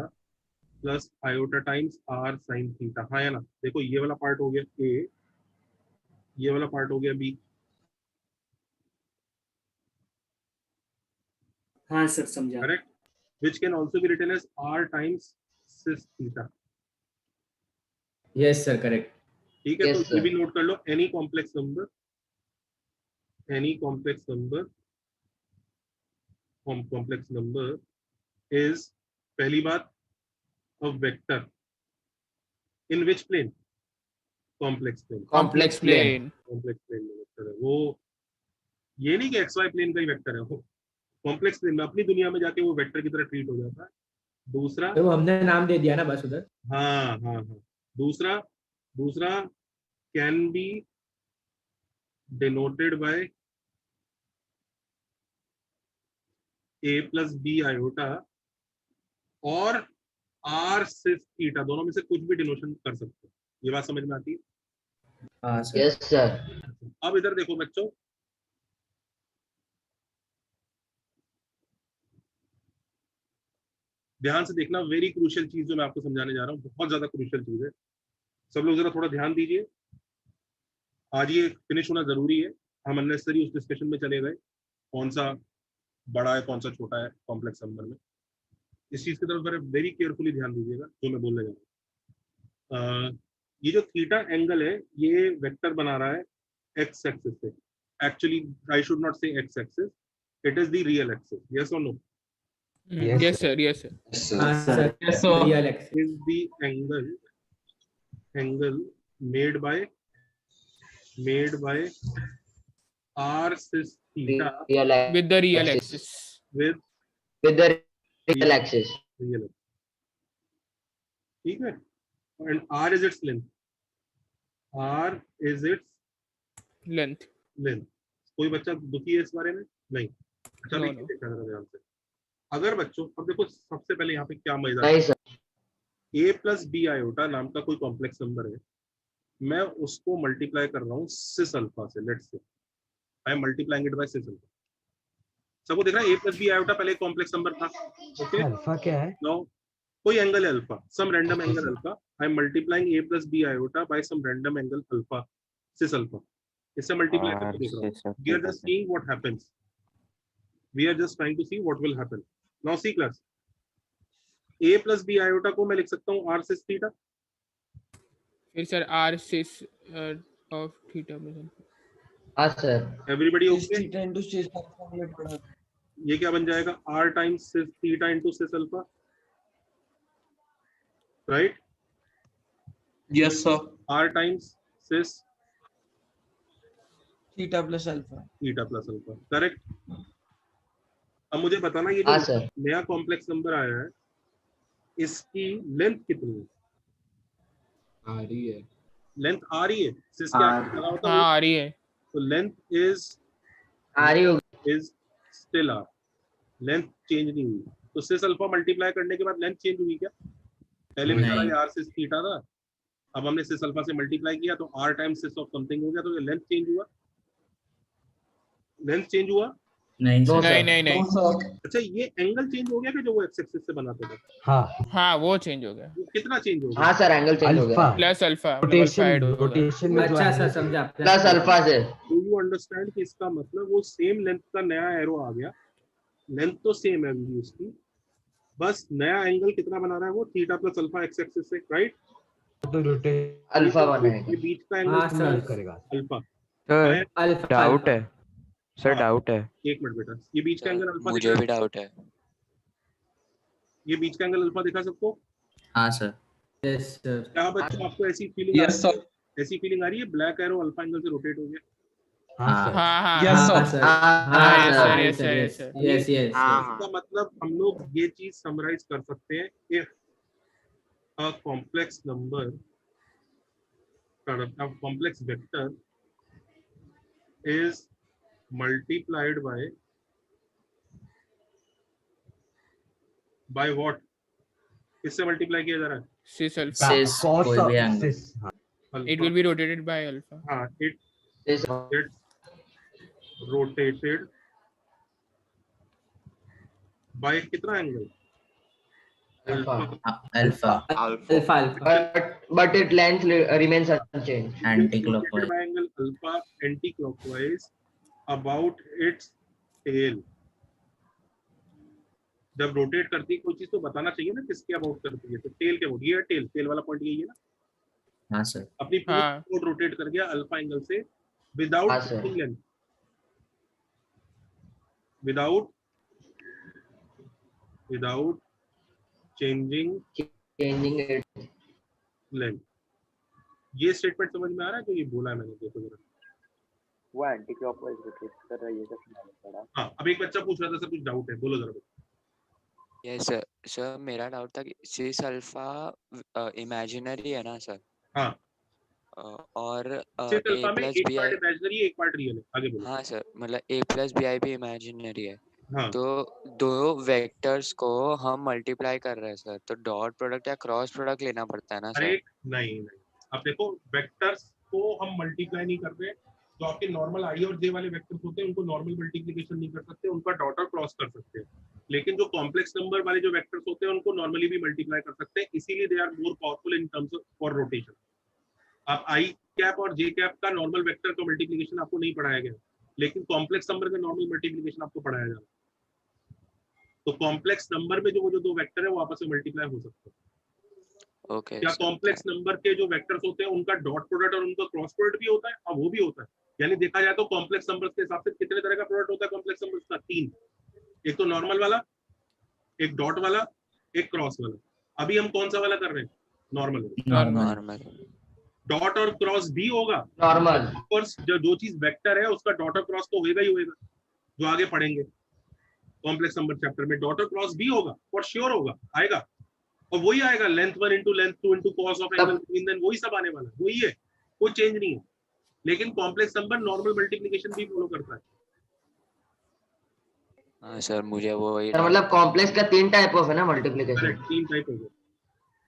plus iota times r sin theta। हाँ या ना? देखो, ये वाला पार्ट हो गया a, ये वाला पार्ट हो गया b। हाँ सर, समझा। Correct, which can also be written as r times cis theta। Yes sir, correct. ठीक है, तो ये भी नोट कर लो। एनी कॉम्प्लेक्स नंबर इज, पहली बात, a vector in which plane? Complex plane. Complex plane complex plane में वेक्टर है वो, ये नहीं कि एक्स वाई प्लेन का ही वेक्टर है वो, कॉम्प्लेक्स प्लेन में अपनी दुनिया में जाके वो वेक्टर की तरह ट्रीट हो जाता है। दूसरा, तो हमने नाम दे दिया ना बस उधर। हाँ हाँ हाँ, दूसरा can be denoted by a plus B iota और r सिस थीटा, दोनों में से कुछ भी डिनोशन कर सकते हैं। ये बात समझ में आती है? हाँ सर। Yes sir. अब इधर देखो बच्चों, ध्यान से देखना, वेरी क्रूशियल चीज जो मैं आपको समझाने जा रहा हूँ, बहुत ज्यादा क्रूशियल चीज है। सब लोग जरा थोड़ा ध्यान दीजिए, आज ये फिनिश होना जरूरी है। हम अननेसेसरी उस डिस्कशन में चले गए, कौन सा बड़ा है कौन सा छोटा है कॉम्प्लेक्स नंबर में। इस चीज की तरफ वेरी केयरफुली ध्यान दीजिएगा जो मैं बोलने जा रहा हूँ। ये जो थीटा एंगल है ये वेक्टर बना रहा है एक्स एक्सिस से। Actually I should not say X axis, it is the real axis. Yes और no? Yes sir, yes sir. हाँ sir, Yes, sir. real axis. is the angle made by r sis theta real With the real axis. with with the real axis. real axis. ठीक है, and r is its length. r is its Length. length. कोई बच्चा दुखी है इस बारे में? नहीं। अच्छा No, देखिए, no. देखना जरा ध्यान से। अगर बच्चों, अब देखो सबसे पहले यहाँ पे क्या मजा नहीं सर। a प्लस बी आयोटा नाम का कोई कॉम्प्लेक्स नंबर है, मैं उसको मल्टीप्लाई कर रहा हूँ सिस अल्फा से। Let's say I am multiplying it by cis alpha. सबको दिख रहा है a प्लस बी आयोटा पहले कॉम्प्लेक्स नंबर था। ओके, अल्फा क्या है? नाउ कोई एंगल है alpha, some random angle alpha, I am multiplying a plus B iota by some random angle alpha cis alpha. इससे मल्टीप्लाई करके देख रहा हूँ। We are just seeing what happens, we are just trying to see what will happen. Now see class, a plus B iota को मैं लिख सकता हूँ r सिस थीटा। फिर sir r sis of theta में सर। हाँ sir. Everybody Cis okay? theta into cis alpha हमने पढ़ा था। ये क्या बन जाएगा? r times cis theta into cis alpha, right? Yes, sir. r times cis Theta plus alpha. Theta plus alpha, correct? अब मुझे बताना, ये हाँ जो सर। नया कॉम्प्लेक्स नंबर आया है इसकी लेंथ कितनी है? आ रही है। लेंथ आ रही है, सिस के आगे लगा होता है हाँ वो, आ रही है। तो लेंथ इज आ रही होगी। स्टिल आर, लेंथ चेंज नहीं हुई। तो सिस अल्फा मल्टीप्लाई करने के बाद लेंथ चेंज हुई क्या? पहले में नहीं। आर सिस थीटा था, अब हमने सिस अल्फा से मल्टीप्लाई किया तो r times cis of something हो गया, तो ये लेंथ चेंज हुआ? लेंथ चेंज हुआ? नहीं नो सर। नहीं सर। नहीं नहीं। अच्छा, ये एंगल चेंज हो गया कि जो वो एक्स एक्सिस से बनाते थे? हाँ, हाँ वो चेंज हो गया। वो कितना चेंज हो गया? हाँ सर, एंगल चेंज हो गया। Alpha plus alpha rotation add होगा। रोटेशन में जो अच्छा angle सर समझा। प्लस अल्फा से। डू यू अंडरस्टैंड कि इसका मतलब वो सेम लेंथ का नया एरो आ गया, लेंथ तो सेम है अभी उसकी, बस नया एंगल कितना बना रहा है वो? Theta plus alpha x axis से, राइट? तो रोटेशन अल्फा बनाएगा। ये बीच का हाँ एंगल सर। करेगा। अल्फा। सर अल्फा डाउट है सर, हाँ। डाउट है। एक मिनट बेटा, ये बीच का एंगल अल्फा मुझे दिखा भी है? डाउट है। ये बीच का एंगल अल्फा दिखा सबको? हाँ सर। Yes sir. क्या बच्चों आपको ऐसी फीलिंग Yes, sir. ऐसी फीलिंग आ रही है ब्लैक एरो अल्फा एंगल से रोटेट हो गया? हाँ हाँ। सर। हाँ हाँ Yes, हाँ sir. सर। हाँ yes, sir. sir, yes, sir, yes, sir. Yes yes. इसका मतलब हम लोग ये चीज समराइज कर सकते हैं, if a complex number, a complex vector is multiplied by what? किससे मल्टीप्लाई किया जा रहा है? sis alpha. Cis Cos कोई of भी एंगल। cis, हाँ। It will be rotated by alpha. हाँ, it Cis- gets rotated by कितना angle? Alpha. Alpha alpha alpha. But its length remains unchanged. Anti Rotated clockwise. by angle alpha anti-clockwise about its tail. जब रोटेट करती है कोई चीज तो बताना चाहिए ना किसके अबाउट करती है, तो टेल के अबाउट। ये है टेल, टेल वाला पॉइंट यही है ना? हाँ सर। अपनी हाँ। पूरी रोटेट कर गया अल्फा एंगल से विदाउट हाँ, sir. Changing length, without changing changing it. Length, ये स्टेटमेंट समझ में आ रहा है? तो ये बोला है मैंने, देखो जरा। वो एंटी क्लॉकवाइज रोटेट कर रहा है, ये सब मालूम पड़ा। हाँ, अब एक बच्चा पूछ रहा था सर कुछ डाउट है, बोलो जरा। यस सर, सर मेरा डाउट था कि सिस अल्फा इमेजिनरी है ना सर? हाँ। और सिस ए अल्फा में प्लस एक बी पार्ट आई, इमेजिनरी है, एक पार्ट रियल है, आगे बोलो। हाँ सर, मतलब ए प्लस बी आई भी इमेजिनरी है। हाँ। तो दो वेक्टर्स को हम मल्टीप्लाई कर रहे हैं सर, तो डॉट प्रोडक्ट या क्रॉस प्रोडक्ट लेना पड़ता है ना अरे सर? नहीं, अब देखो वेक्टर्स को हम मल्टीप्लाई नहीं कर रहे। जो आपके नॉर्मल आई और जे वाले वेक्टर्स होते हैं उनको नॉर्मल मल्टीप्लिकेशन नहीं कर सकते, उनका डॉट और क्रॉस कर सकते हैं। लेकिन जो कॉम्प्लेक्स नंबर वाले जो वेक्टर्स होते हैं उनको नॉर्मली भी मल्टीप्लाई कर सकते हैं, इसीलिए they are more powerful in terms for rotation. आप आई कैप और जे कैप का नॉर्मल वेक्टर का मल्टीप्लिकेशन आपको नहीं पढ़ाया गया, लेकिन कॉम्प्लेक्स नंबर का नॉर्मल मल्टीप्लिकेशन आपको पढ़ाया जा रहा है। तो कॉम्प्लेक्स नंबर में जो दो वेक्टर है वो आपस में मल्टीप्लाई हो सकते हैं। ओके क्या कॉम्प्लेक्स नंबर के जो वेक्टर्स होते हैं उनका डॉट प्रोडक्ट और उनका क्रॉस प्रोडक्ट भी होता है? हाँ, वो भी होता है। यानी देखा जाए तो कॉम्प्लेक्स नंबर्स के हिसाब से कितने तरह का प्रोडक्ट होता है कॉम्प्लेक्स नंबर्स का? 3। एक तो नॉर्मल वाला, एक डॉट वाला, एक क्रॉस वाला। अभी हम कौन सा वाला कर रहे हैं? नॉर्मल। डॉट और क्रॉस भी होगा नॉर्मल। जो चीज वेक्टर है उसका डॉट और क्रॉस तो होगा ही होगा, जो आगे पढ़ेंगे कॉम्प्लेक्स नंबर चैप्टर में। डॉट और क्रॉस भी होगा, फॉर श्योर होगा, आएगा। और वही आएगा, length 1 into length 2 into cos of angle mean, then वही सब आने वाला है, वही है, कोई चेंज नहीं है। लेकिन कॉम्प्लेक्स नंबर नॉर्मल मल्टीप्लिकेशन भी फॉलो करता है। हाँ सर, मुझे वो सर मतलब कॉम्प्लेक्स का 3 टाइप ऑफ है ना मल्टीप्लिकेशन? करेक्ट, 3 टाइप हो गए,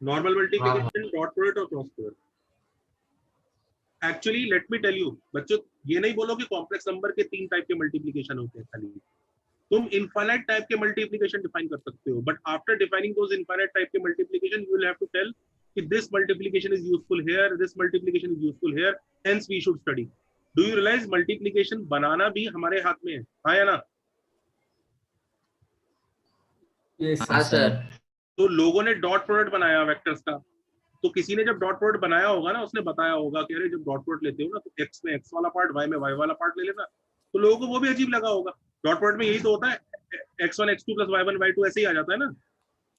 नॉर्मल मल्टीप्लिकेशन, डॉट प्रोडक्ट और cross product. Actually let me tell you बच्चों, ये नहीं बोलो कि कॉम्प्लेक्स नंबर के 3 टाइप के मल्टीप्लिकेशन होते हैं खाली। तुम इनफाइनाइट टाइप के मल्टीप्लिकेशन डिफाइन कर सकते हो, but after defining those infinite type के multiplication you will have to tell कि this multiplication is useful here, this multiplication is useful here, hence we should study. Do you realize multiplication बनाना भी हमारे हाथ में है, हाँ या ना? हाँ सर। तो लोगों ने डॉट प्रोडक्ट बनाया वेक्टर्स का, तो किसी ने जब डॉट प्रोडक्ट बनाया होगा ना, उसने बताया होगा कि अरे जब डॉट प्रोडक्ट लेते हो ना तो एक्स में एक्स वाला पार्ट, वाई में वाई वाला पार्ट ले लेना। तो लोगों को वो भी अजीब लगा होगा। डॉट प्रोडक्ट में यही तो होता है, x1 x2 plus y1 y2 ऐसे ही आ जाता है ना।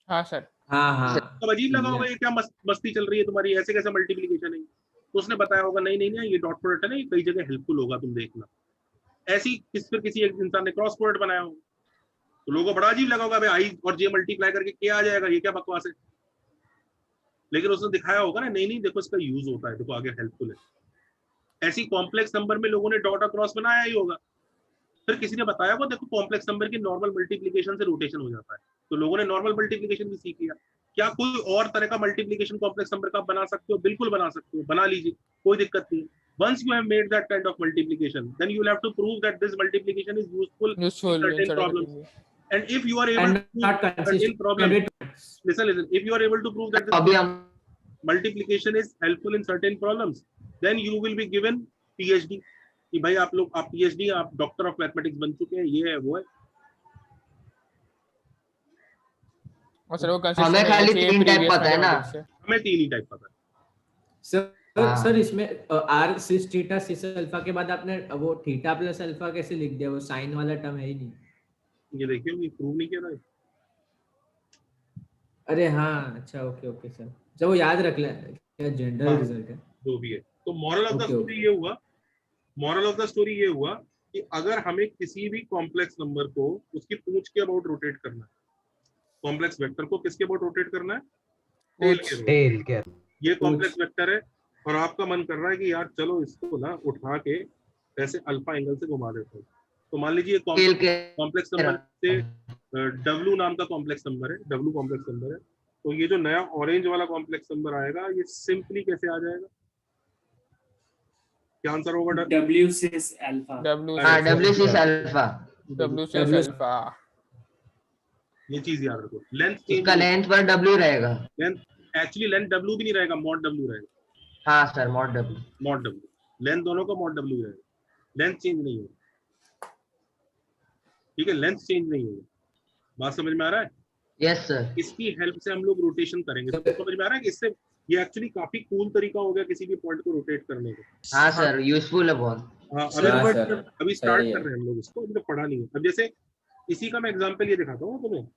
हाँ सर। हाँ। तो अजीब लगा होगा, ये क्या मस्ती चल रही है तुम्हारी, ऐसे कैसे मल्टीप्लिकेशन है? तो उसने बताया होगा नहीं नहीं नहीं, ये डॉट प्रोडक्ट है ना, ये कई जगह हेल्पफुल होगा, तुम देखना। ऐसी किसी एक इंसान ने क्रॉस प्रोडक्ट बनाया होगा, तो लोगों को बड़ा अजीब लगा होगा, भाई आई और जे मल्टीप्लाई करके क्या आ जाएगा, ये क्या बकवास है। लेकिन उसने दिखाया होगा ना, नहीं नहीं देखो इसका यूज होता है, देखो आगे हेल्पफुल है। ऐसी कॉम्प्लेक्स नंबर में लोगों ने डॉट और क्रॉस बनाया ही होगा। फिर किसी ने बताया वो देखो कॉम्प्लेक्स नंबर की नॉर्मल मल्टीप्लिकेशन से रोटेशन हो जाता है, तो लोगों ने नॉर्मल मल्टीप्लिकेशन भी सीख लिया। क्या कोई और तरह का मल्टीप्लिकेशन कॉम्प्लेक्स नंबर का बना सकते हो? बिल्कुल बना सकते हो, बना लीजिए, कोई दिक्कत नहीं। Once you have made that kind of multiplication, then you will have to prove that this multiplication is useful in certain problems. And if you are able to prove certain problems, listen, if you are able to prove that this multiplication is helpful in certain problems, then you will be given PhD. कि भाई आप लोग, आप PhD, आप डॉक्टर ऑफ मैथमेटिक्स बन चुके हैं, ये है वो है। और सर वो हमें खाली 3 टाइप पता है ना, हमें 3 ही टाइप पता है। सर इसमें r सिस थीटा सिस अल्फा के बाद आपने वो थीटा प्लस अल्फा कैसे लिख दिया? वो साइन वाला टर्म है ही नहीं। ये देखिए, ये प्रूव नहीं किया था। अरे हाँ, अच्छा, ओके सर, जब वो याद रख ले, क्या जनरल रिजल्ट है जो भी है। तो मॉरल ऑफ द स्टोरी ये हुआ, मॉरल ऑफ द स्टोरी ये हुआ कि अगर हमें किसी भी कॉम्प्लेक्स नंबर को उसकी पूंछ के अबाउट रोटेट करना है, कॉम्प्लेक्स वेक्टर को किसके अबाउट रोटेट करना है? टेल के। ये कॉम्प्लेक्स वेक्टर है और आपका मन कर रहा है कि यार चलो इसको ना उठा के ऐसे अल्फा एंगल से घुमा देते हैं। तो मान लीजिए कॉम्प्लेक्स नंबर से W नाम का कॉम्प्लेक्स नंबर है, W कॉम्प्लेक्स नंबर है। तो ये जो नया ऑरेंज वाला कॉम्प्लेक्स नंबर आएगा, ये सिंपली कैसे आ जाएगा? क्या आंसर होगा? W सिस अल्फा। W सिस अल्फा। ये चीज याद रखो, लेंथ चेंज, इसका लेंथ पर W रहेगा। लेंथ एक्चुअली लेंथ W भी नहीं रहेगा, मॉड W रहेगा। हाँ sir, mod W। Mod W, length दोनों का मॉड W रहेगा, लेंथ चेंज नहीं होगा। ठीक है, लेंथ चेंज नहीं होगा। बात समझ में आ रहा है? Yes sir. इसकी हेल्प से हम लोग रोटेशन करेंगे। तो समझ में आ रहा है कि इससे ये एक्चुअली काफी कूल तरीका हो गया किसी भी पॉइंट को रोटेट करने का। हाँ सर, यूजफुल है बहुत। हाँ, अभी स्टार्ट कर रहे हैं हम लोग इसको, अभी तो पढ़ा नहीं है। अब जैसे इसी का मैं एग्जांपल ये दिखाता हूँ तुम्हें।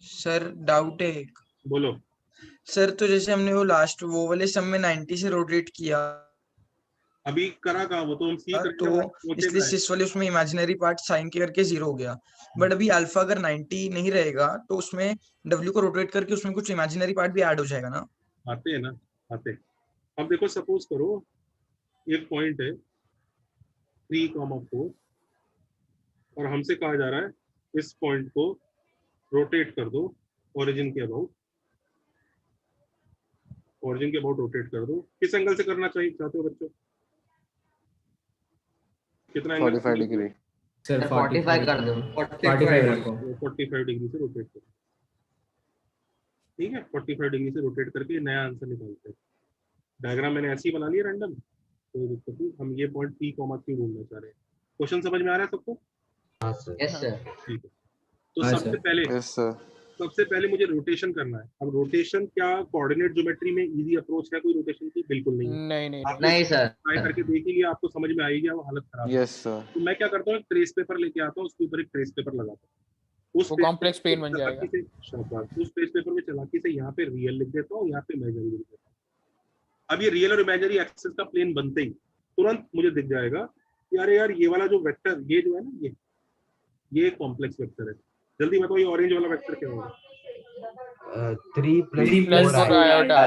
सर डाउट है एक। बोलो। सर तो जैसे हमने वो लास्ट वो वाले सम में 90 से रोटेट किया अभी करा का वो तो हम सी करके तो इसलिए सिस वाले उसमें इमेजिनरी पार्ट साइन के करके 0 हो गया। बट अभी अल्फा अगर 90 नहीं रहेगा तो उसमें W को रोटेट करके उसमें कुछ इमेजिनरी पार्ट भी ऐड हो जाएगा ना। आते हैं ना, आते हैं। अब देखो सपोज करो एक पॉइंट है 3,4 और हमसे कहा जा रहा है इस पॉइंट को रोटेट कर दो ओरिजिन के अबाउट, ओरिजिन के अबाउट रोटेट कर दो। किस एंगल से करना चाहिए चाहते हो बच्चों? कितना एंगल? 45 डिग्री सर 45 कर दो। 45 डिग्री से रोटेट करो। ठीक है, 45 डिग्री से रोटेट करके नया आंसर निकालते हैं। डायग्राम मैंने ऐसे ही बना लिया रैंडम, कोई दिक्कत नहीं। हम ये पॉइंट P, Q ढूंढना चाह रहे हैं। क्वेश्चन समझ में आ रहा है सबको? हाँ सर। Yes sir. ठीक है, तो सबसे पहले मुझे रोटेशन करना है। अब रोटेशन क्या कोऑर्डिनेट ज्योमेट्री में इजी अप्रोच है कोई रोटेशन की? बिल्कुल नहीं। नहीं सर, ट्राई करके देख ही लिया, आपको समझ में आएगी वो हालत खराब है। Yes sir. तो मैं क्या करता हूँ, एक ट्रेस पेपर लेके आता हूँ, उसके ऊपर एक ट्रेस पेपर लगाता हूँ। उस कॉम्प्लेक्स प्लेन बन जाएगा। उस ट्रेस पेपर में चलाकी से यहाँ पे रियल लिख देता हूँ, यहाँ पे इमेजिनरी लिख देता हूँ। अब ये रियल और इमेजिनरी एक्सिस का प्लेन बनते ही तुरंत मुझे दिख जाएगा यार ये वाला जो वेक्टर ये जो है ना ये कॉम्प्लेक्स वेक्टर है। जल्दी बताओ ये ऑरेंज वाला वेक्टर क्या होगा? 3 + 4 आयोटा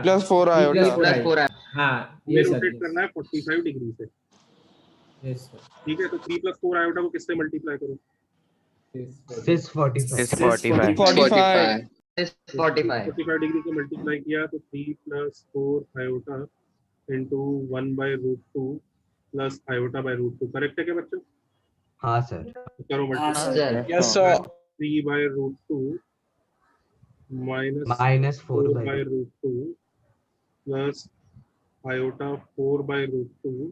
प्लस 4 आयोटा। हाँ ये रोटेट करना है 45 डिग्री से। Yes sir. ठीक है, तो 3 + 4 आयोटा को किससे मल्टीप्लाई करो? 45 डिग्री से मल्टीप्लाई किया तो 3 + 4 iota into 1/√2 plus iota by √2। Correct है क्या बच्चों? हाँ सर। करो मल्टीप्लाई। Yes sir. 3/√2 minus 4/√2 plus iota 4/√2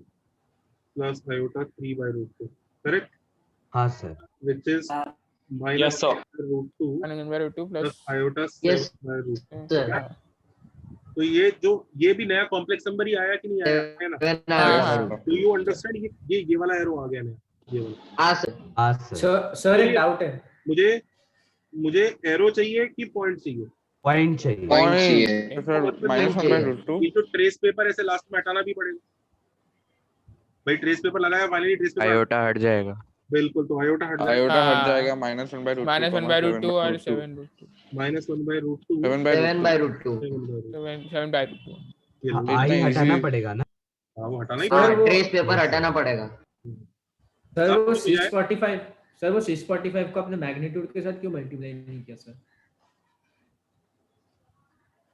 plus iota 3/√2। Correct? हाँ sir. which is minus √2 plus iota 7/√2। तो ये भी नया कॉम्प्लेक्स नंबर ही आया कि नहीं आया? Do you understand? ये वाला एरो आ गया नया, ये वाला। हाँ सर। सर एक डाउट है, मुझे एरो चाहिए कि पॉइंट चाहिए? पॉइंट चाहिए। ये जो ट्रेस पेपर ऐसे लास्ट में हटाना भी पड़ेगा भाई। ट्रेस पेपर लगाया, फाइनली ट्रेस पेपर आयोटा हट जाएगा। बिल्कुल, तो आयोटा हट जाएगा। आयोटा हट जाएगा -1/√2 -1/√2 और 7/√2 -1/√2 7/√2 आई हटाना पड़ेगा ना? हाँ वो हटाना ही ट्रेस पेपर हटाना पड़ेगा। सर वो 645 को अपने मैग्नीट्यूड के साथ क्यों मल्टीप्लाई नहीं किया सर?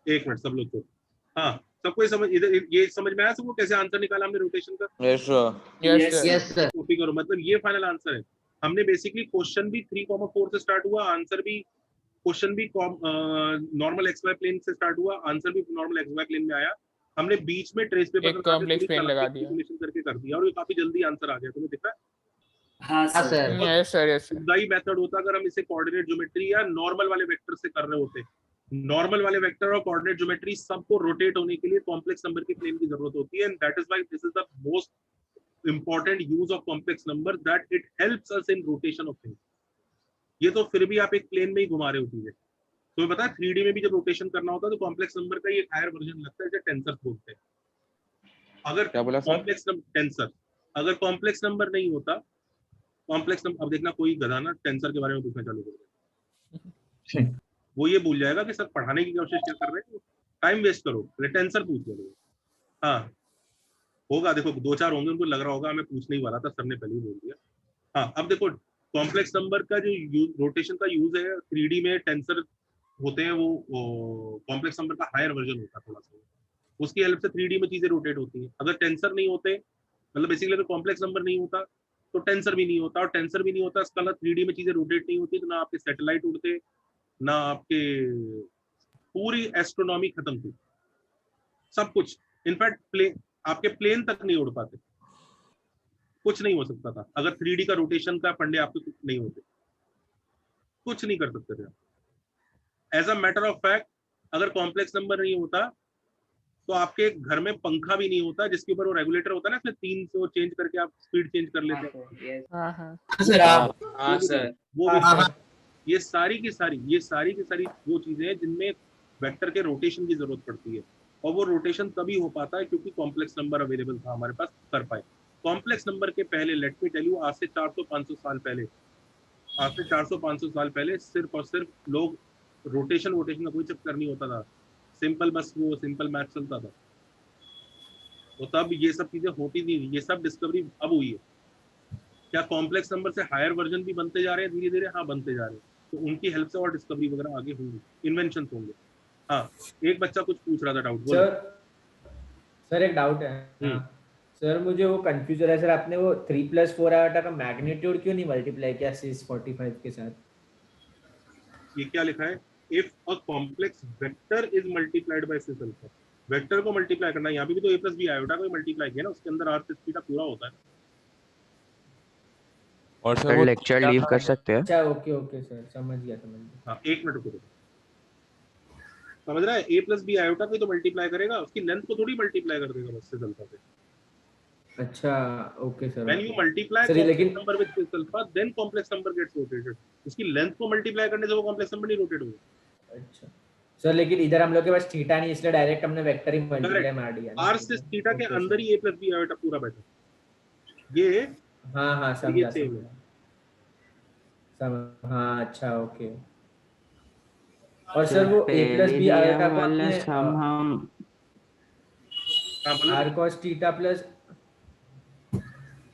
एक मिनट सब लोग को। हाँ सबको समझ इधर ये समझ में आया सबको कैसे आंसर निकाला हमने रोटेशन का? Yes sir. कॉपी करो, मतलब ये फाइनल आंसर है। हमने बेसिकली क्वेश्चन भी 3,4 से स्टार्ट हुआ, आंसर भी क्वेश्चन भी नॉर्मल XY प्लेन से स्टार्ट हुआ, आंसर भी नॉर्मल XY प्लेन में आया। हमने बीच में ट्रेस पेपर कॉम्प्लेक्स प्लेन लगा दिया करके कर दिया और ये काफी जल्दी आंसर आ गया। तुम्हें दिख रहा है? हाँ सर। Yes sir. दाई मेथड होता अगर हम इसे कोऑर्डिनेट ज्योमेट्री या नॉर्मल वाले वेक्टर से कर रहे होते। नॉर्मल वाले वेक्टर और कोऑर्डिनेट ज्योमेट्री सबको रोटेट होने के लिए कॉम्प्लेक्स नंबर के प्लेन की जरूरत होती है, and that is why this is the most important use of complex number, that it helps us in rotation of things. ये तो फिर भी आप एक प्लेन में ही घुमा रहे होती है। तो पता है 3D में भी जब रोटेशन करना होता है तो कॉम्प्लेक्स नंबर का एक हायर वर्जन लगता है जिसे टेंसर बोलते हैं। अगर कॉम्प्लेक्स टेंसर अगर कॉम्प्लेक्स नंबर नहीं होता, कॉम्प्लेक्स नंबर, अब देखना कोई गधा ना टेंसर के बारे में पूछना चालू कर देगा, वो ये भूल जाएगा कि सर पढ़ाने की कोशिश क्या कर रहे हैं, टाइम वेस्ट करो, पहले टेंसर पूछ लो। हाँ होगा, देखो 2-4 होंगे उनको लग रहा होगा मैं पूछने ही वाला था, सर ने पहले ही बोल दिया। हाँ अब देखो कॉम्प्लेक्स नंबर का जो रोटेशन का यूज है 3D में टेंसर होते हैं, वो कॉम्प्लेक्स नंबर का हायर वर्जन होता है थोड़ा सा, उसकी हेल्प से 3D में चीजें रोटेट होती हैं। अगर टेंसर नहीं होते, मतलब बेसिकली अगर कॉम्प्लेक्स नंबर नहीं होता तो टेंसर भी नहीं होता, और टेंसर भी नहीं होता इसका मतलब 3D में चीजें रोटेट नहीं होती, तो ना आपके सैटेलाइट उड़ते, ना आपके पूरी एस्ट्रोनॉमी खत्म थी, सब कुछ। इनफैक्ट प्लेन, आपके प्लेन तक नहीं उड़ पाते, कुछ नहीं हो सकता था अगर 3D का रोटेशन का फंडे आपके कुछ नहीं होते, कुछ नहीं कर सकते थे। As a matter of fact अगर कॉम्प्लेक्स नंबर नहीं होता तो आपके घर में पंखा भी नहीं होता जिसके ऊपर वो रेगुलेटर होता है ना, इसमें 300 चेंज करके आप स्पीड चेंज कर लेते हैं। वो ये सारी की सारी वो चीजें हैं जिनमें वेक्टर के रोटेशन की जरूरत पड़ती है, और वो रोटेशन तभी हो पाता है क्योंकि कॉम्प्लेक्स नंबर अवेलेबल था हमारे पास कर पाए। कॉम्प्लेक्स नंबर के पहले लेट मी टेल यू, आज से 400-500 साल पहले सिर्फ और सिर्फ लोग रोटेशन का कोई चक्कर नहीं होता था, सिंपल बस वो सिंपल मैथ चलता था। तो तब ये सब चीजें होती थी, ये सब डिस्कवरी अब हुई है। क्या कॉम्प्लेक्स नंबर से हायर वर्जन भी बनते जा रहे हैं धीरे धीरे? हाँ, बनते जा रहे हैं। तो उनकी हेल्प से और डिस्कवरी वगैरह आगे होंगी, इन्वेंशन होंगे। हाँ, एक बच्चा कुछ पूछ रहा था, डाउट। सर एक डाउट है सर, मुझे वो कंफ्यूज हो रहा है सर, आपने वो 3+4 आयोटा का मैग्नीट्यूड क्यों नहीं मल्टीप्लाई किया सिस 45 के साथ? ये क्या लिखा है? If a complex vector is multiplied by cis alpha, vector को मल्टीप्लाई करना है। यहाँ पे भी तो a + b आयोटा को मल्टीप्लाई किया ना, उसके अंदर r सिस थीटा पूरा होता है। और सर वो लेक्चर लीव कर सकते हैं? अच्छा ओके सर, समझ गया। हाँ, एक मिनट रुको, समझ रहा है? a + b आयोटा को तो मल्टीप्लाई करेगा, उसकी लेंथ को थोड़ी मल्टीप्लाई कर देगा बस सिस अल्फा से। अच्छा okay sir. When you multiply complex number with cis alpha, then complex number gets rotated. उसकी लेंथ को मल्टीप्लाई करने से वो कॉम्प्लेक्स नंबर नहीं रोटेट होगा। अच्छा सर, लेकिन इधर हम लोग के पास थीटा नहीं, इसलिए डायरेक्ट हमने वेक्टर ही मल्टीप्लाई मार दिया। r सिस थीटा के अंदर ही a + b आयोटा पूरा बैठा। ये हाँ समझा। हाँ अच्छा ओके। और सर वो a + b आयोटा को आपने हम r cos theta plus,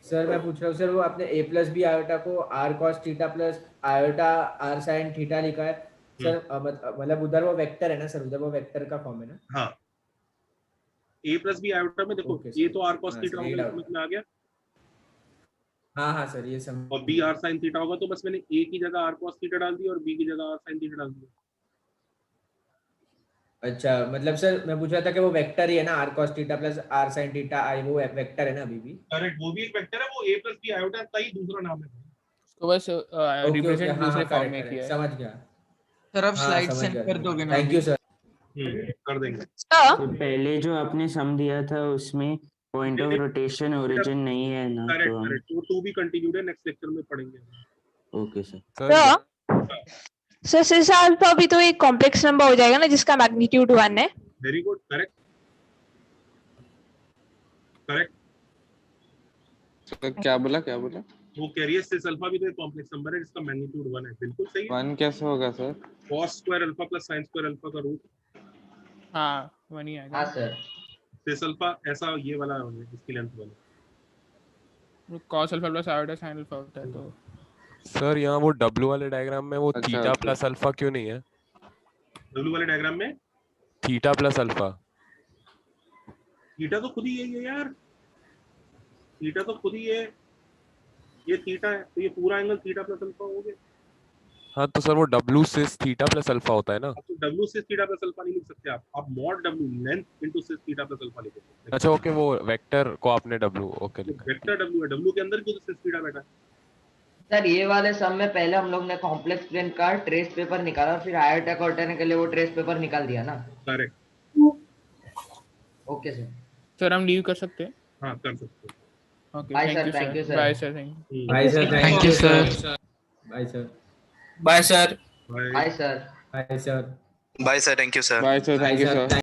sir मैं पूछ रहा हूँ सर, वो आपने a + b आयोटा को r cos theta plus iota r sin theta लिखा है सर, मतलब उधर वो वेक्टर है ना सर, उधर वो वेक्टर का फॉर्म है ना? हाँ, a + b आयोटा में देखो ये तो r cos थीटा होगा, समझ में आ गया? हाँ सर ये समझ। और b r sin थीटा होगा, तो बस मैंने a की जगह r cos थीटा डाल दिया और b की जगह r sin थीटा डाल दिया। अच्छा, मतलब सर मैं पूछ रहा था कि वो वेक्टर ही है ना, r cos theta plus r sin theta, वो वेक्टर है ना अभी भी? करेक्ट, वो भी एक वेक्टर है, वो a + b आयोटा का ही दूसरा नाम है, तो बस रिप्रेजेंट दूसरे फॉर्म में किया है। समझ गया सर। आप स्लाइड सेंड कर दोगे ना? Thank you sir. कर देंगे। तो पहले जो आपने सम दिया था उसमें पॉइंट ऑफ रोटेशन ओरिजिन नहीं है ना? करेक्ट, वो टू बी कंटिन्यूड है, नेक्स्ट लेक्चर में पढ़ेंगे। Okay sir. सर सिस अल्फा भी तो एक कॉम्प्लेक्स नंबर हो जाएगा ना जिसका मैग्नीट्यूड 1 है? Very good, correct. क्या बोला? वो कह रही है सिस अल्फा भी तो एक कॉम्प्लेक्स नंबर है जिसका मैग्नीट्यूड 1 है। बिल्कुल सही है। 1 कैसे होगा sir? cos square alpha plus sin square alpha का रूट। हाँ 1 ही आएगा। हाँ सर। सिस अल्फा ऐसा ये वाला है, इसकी लेंथ वाला। cos alpha plus iota sin alpha होता है। तो सर यहाँ वो W वाले डायग्राम में वो थीटा प्लस अल्फा क्यों नहीं है? W वाले डायग्राम में थीटा प्लस अल्फा, थीटा तो खुद ही यही है यार, थीटा तो खुद ही है, ये थीटा है तो ये पूरा एंगल थीटा प्लस अल्फा हो गया। हाँ तो सर वो W सिस थीटा प्लस अल्फा होता है ना? तो W सिस थीटा प्लस अल्फा नहीं लिख सकते आप मॉड W लेंथ इनटू सिस थीटा प्लस अल्फा लिख सकते। अच्छा ओके, वो वेक्टर को आपने W ओके लिखा। वेक्टर W है, W के अंदर क्यों सिस थीटा बैठा है? सर ये वाले सम में पहले हम लोग ने कॉम्प्लेक्स प्लेन का ट्रेस पेपर निकाला, फिर आयोटा को हटाने के लिए वो ट्रेस पेपर निकाल दिया ना? करेक्ट। Okay sir. सर हम लीव कर सकते हैं? हाँ कर सकते हैं। Okay bye thank sir, you sir. Bye sir, thank you. Bye sir, thank you sir. Bye sir. Bye sir. Bye sir. Bye sir. Bye sir, thank you sir. Bye sir, thank you sir.